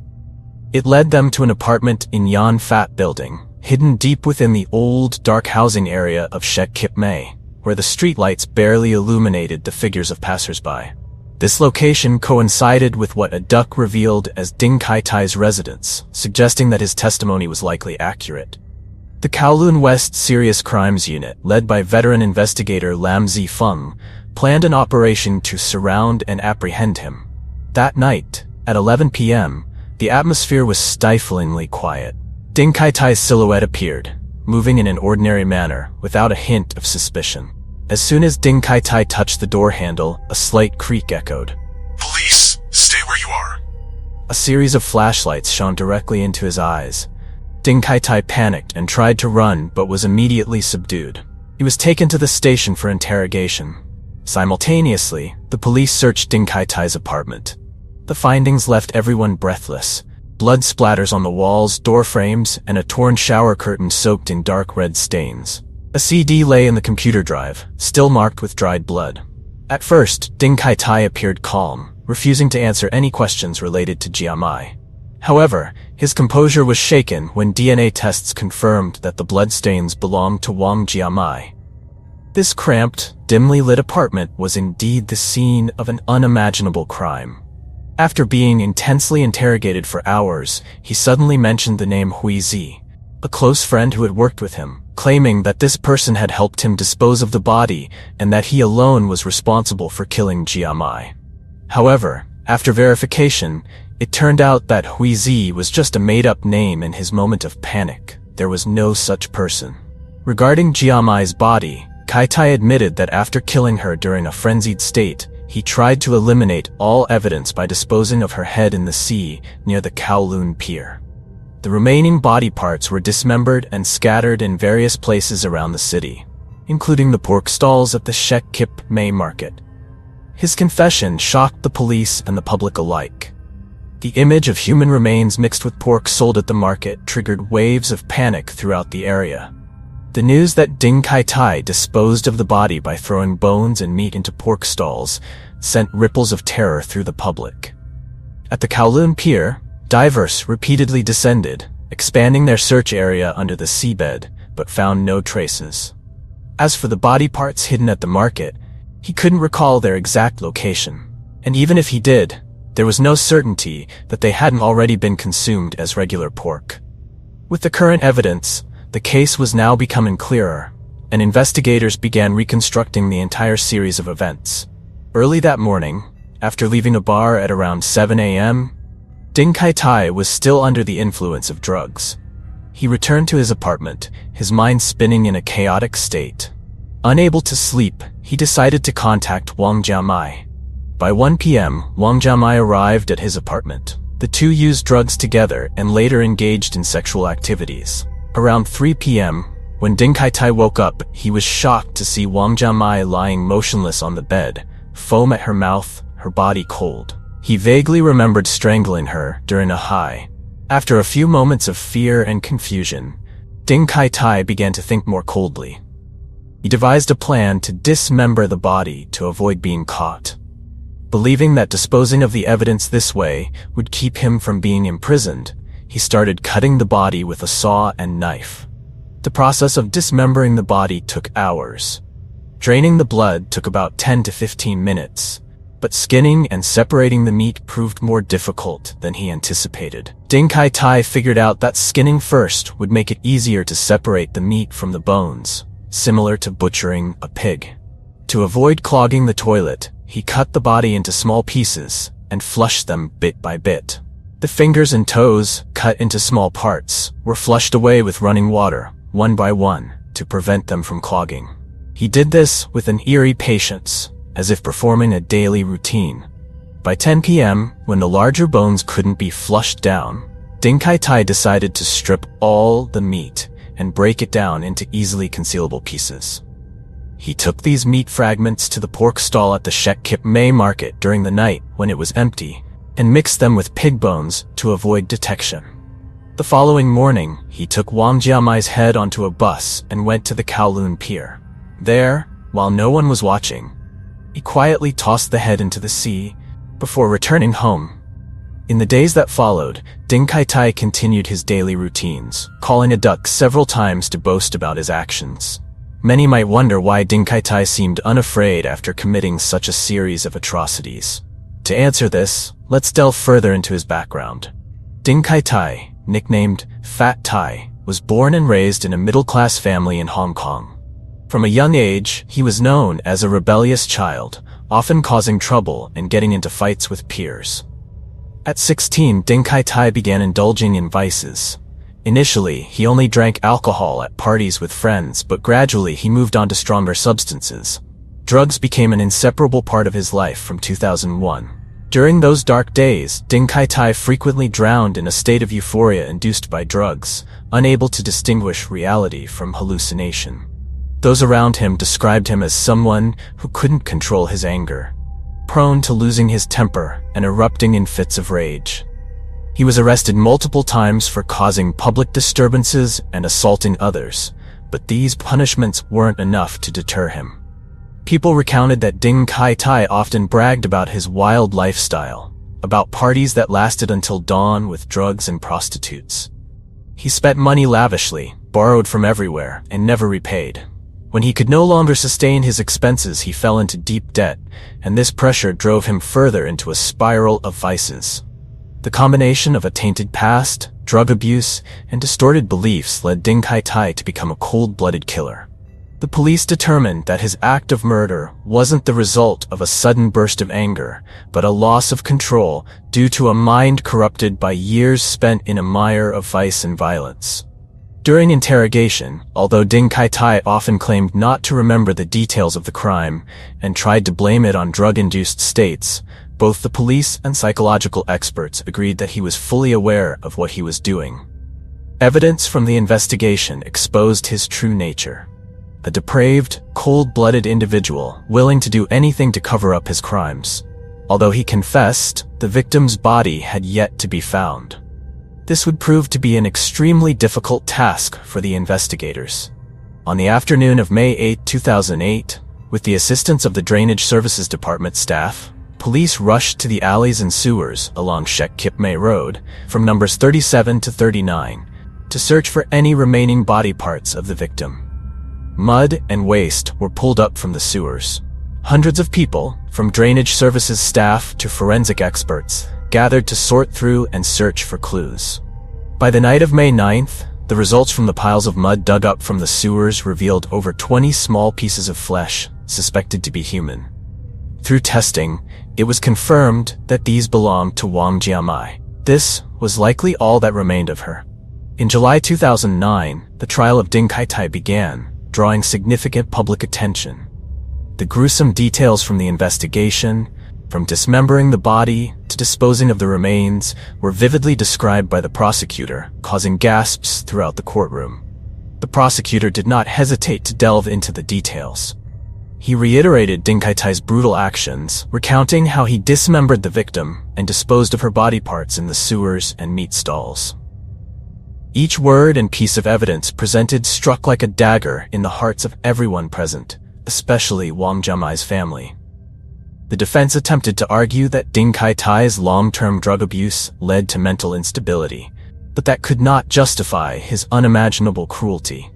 Speaker 1: It led them to an apartment in Yan Fat Building, hidden deep within the old, dark housing area of Shek Kip Mei, where the streetlights barely illuminated the figures of passersby. This location coincided with what a duck revealed as Ding Kai-tai's residence, suggesting that his testimony was likely accurate. The Kowloon West Serious Crimes Unit, led by veteran investigator Lam Zifeng, planned an operation to surround and apprehend him. That night, at 11 p.m., the atmosphere was stiflingly quiet. Ding Kai-tai's silhouette appeared, moving in an ordinary manner, without a hint of suspicion. As soon as Ding Kai-tai touched the door handle, a slight creak echoed.
Speaker 5: "Police, stay where you are."
Speaker 1: A series of flashlights shone directly into his eyes. Ding Kai-tai panicked and tried to run, but was immediately subdued. He was taken to the station for interrogation. Simultaneously, the police searched Ding Kai-tai's apartment. The findings left everyone breathless. Blood splatters on the walls, door frames, and a torn shower curtain soaked in dark red stains. A CD lay in the computer drive, still marked with dried blood. At first, Ding Kai-tai appeared calm, refusing to answer any questions related to Jiamai. However, his composure was shaken when DNA tests confirmed that the bloodstains belonged to Wang Jiamai. This cramped, dimly lit apartment was indeed the scene of an unimaginable crime. After being intensely interrogated for hours, he suddenly mentioned the name Hui Zi, a close friend who had worked with him, claiming that this person had helped him dispose of the body and that he alone was responsible for killing Jiamai. However, after verification, it turned out that Hui Zi was just a made-up name in his moment of panic. There was no such person. Regarding Jiamai's body, Kai-tai admitted that after killing her during a frenzied state, he tried to eliminate all evidence by disposing of her head in the sea near the Kowloon Pier. The remaining body parts were dismembered and scattered in various places around the city, including the pork stalls at the Shek Kip Mei market. His confession shocked the police and the public alike. The image of human remains mixed with pork sold at the market triggered waves of panic throughout the area. The news that Ding Kai-tai disposed of the body by throwing bones and meat into pork stalls sent ripples of terror through the public. At the Kowloon Pier, divers repeatedly descended, expanding their search area under the seabed, but found no traces. As for the body parts hidden at the market, he couldn't recall their exact location. And even if he did, there was no certainty that they hadn't already been consumed as regular pork. With the current evidence, the case was now becoming clearer, and investigators began reconstructing the entire series of events. Early that morning, after leaving a bar at around 7 a.m., Ding Kai-tai was still under the influence of drugs. He returned to his apartment, his mind spinning in a chaotic state. Unable to sleep, he decided to contact Wang Jiamai. By 1 p.m., Wang Jiamai arrived at his apartment. The two used drugs together and later engaged in sexual activities. Around 3 p.m., when Ding Kai-tai woke up, he was shocked to see Wang Jiamai lying motionless on the bed, foam at her mouth, her body cold. He vaguely remembered strangling her during a high. After a few moments of fear and confusion, Ding Kai-tai began to think more coldly. He devised a plan to dismember the body to avoid being caught. Believing that disposing of the evidence this way would keep him from being imprisoned, he started cutting the body with a saw and knife. The process of dismembering the body took hours. Draining the blood took about 10 to 15 minutes. But skinning and separating the meat proved more difficult than he anticipated. Ding Kai-tai figured out that skinning first would make it easier to separate the meat from the bones, similar to butchering a pig. To avoid clogging the toilet, he cut the body into small pieces and flushed them bit by bit. The fingers and toes, cut into small parts, were flushed away with running water, one by one, to prevent them from clogging. He did this with an eerie patience, as if performing a daily routine. By 10 p.m., when the larger bones couldn't be flushed down, Ding Kai-tai decided to strip all the meat and break it down into easily concealable pieces. He took these meat fragments to the pork stall at the Shek Kip Mei market during the night when it was empty, and mixed them with pig bones to avoid detection. The following morning, he took Wang Jiamai's head onto a bus and went to the Kowloon Pier. There, while no one was watching, he quietly tossed the head into the sea before returning home. In the days that followed, Ding Kai-tai continued his daily routines, calling a duck several times to boast about his actions. Many might wonder why Ding Kai-tai seemed unafraid after committing such a series of atrocities. To answer this, let's delve further into his background. Ding Kai-tai, nicknamed Fat Tai, was born and raised in a middle-class family in Hong Kong. From a young age, he was known as a rebellious child, often causing trouble and getting into fights with peers. At 16, Ding Kai-tai began indulging in vices. Initially, he only drank alcohol at parties with friends, but gradually he moved on to stronger substances. Drugs became an inseparable part of his life from 2001. During those dark days, Ding Kai-tai frequently drowned in a state of euphoria induced by drugs, unable to distinguish reality from hallucination. Those around him described him as someone who couldn't control his anger, prone to losing his temper and erupting in fits of rage. He was arrested multiple times for causing public disturbances and assaulting others, but these punishments weren't enough to deter him. People recounted that Ding Kai-tai often bragged about his wild lifestyle, about parties that lasted until dawn with drugs and prostitutes. He spent money lavishly, borrowed from everywhere, and never repaid. When he could no longer sustain his expenses, he fell into deep debt, and this pressure drove him further into a spiral of vices. The combination of a tainted past, drug abuse, and distorted beliefs led Ding Kai-tai to become a cold-blooded killer. The police determined that his act of murder wasn't the result of a sudden burst of anger, but a loss of control due to a mind corrupted by years spent in a mire of vice and violence. During interrogation, although Ding Kai-tai often claimed not to remember the details of the crime and tried to blame it on drug-induced states, both the police and psychological experts agreed that he was fully aware of what he was doing. Evidence from the investigation exposed his true nature. A depraved, cold-blooded individual willing to do anything to cover up his crimes. Although he confessed, the victim's body had yet to be found. This would prove to be an extremely difficult task for the investigators. On the afternoon of May 8, 2008, with the assistance of the Drainage Services Department staff, police rushed to the alleys and sewers along Shek Kip May Road from numbers 37 to 39 to search for any remaining body parts of the victim. Mud and waste were pulled up from the sewers. Hundreds of people, from drainage services staff to forensic experts, gathered to sort through and search for clues. By the night of May 9th, the results from the piles of mud dug up from the sewers revealed over 20 small pieces of flesh, suspected to be human. Through testing, it was confirmed that these belonged to Wang Jiamai. This was likely all that remained of her. In July 2009, the trial of Ding Kaitai began, drawing significant public attention. The gruesome details from the investigation, from dismembering the body to disposing of the remains, were vividly described by the prosecutor, causing gasps throughout the courtroom. The prosecutor did not hesitate to delve into the details. He reiterated Ding Kaitai's brutal actions, recounting how he dismembered the victim and disposed of her body parts in the sewers and meat stalls. Each word and piece of evidence presented struck like a dagger in the hearts of everyone present, especially Wang Jiamai's family. The defense attempted to argue that Ding Kaitai's long-term drug abuse led to mental instability, but that could not justify his unimaginable cruelty.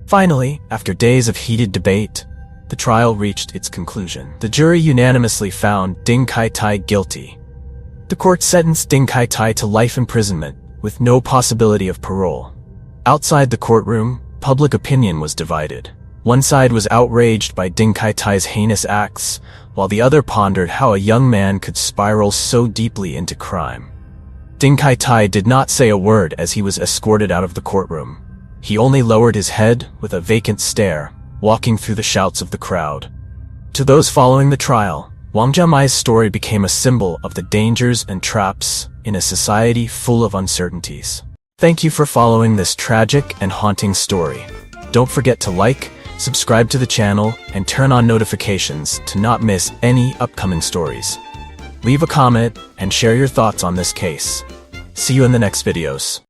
Speaker 1: Finally, after days of heated debate, the trial reached its conclusion. The jury unanimously found Ding Kaitai guilty. The court sentenced Ding Kaitai to life imprisonment with no possibility of parole. Outside the courtroom, public opinion was divided. One side was outraged by Ding Kaitai's heinous acts, while the other pondered how a young man could spiral so deeply into crime. Ding Kaitai did not say a word as he was escorted out of the courtroom. He only lowered his head with a vacant stare, walking through the shouts of the crowd. To those following the trial, Wang Jiamai's story became a symbol of the dangers and traps in a society full of uncertainties. Thank you for following this tragic and haunting story. Don't forget to like, subscribe to the channel, and turn on notifications to not miss any upcoming stories. Leave a comment and share your thoughts on this case. See you in the next videos.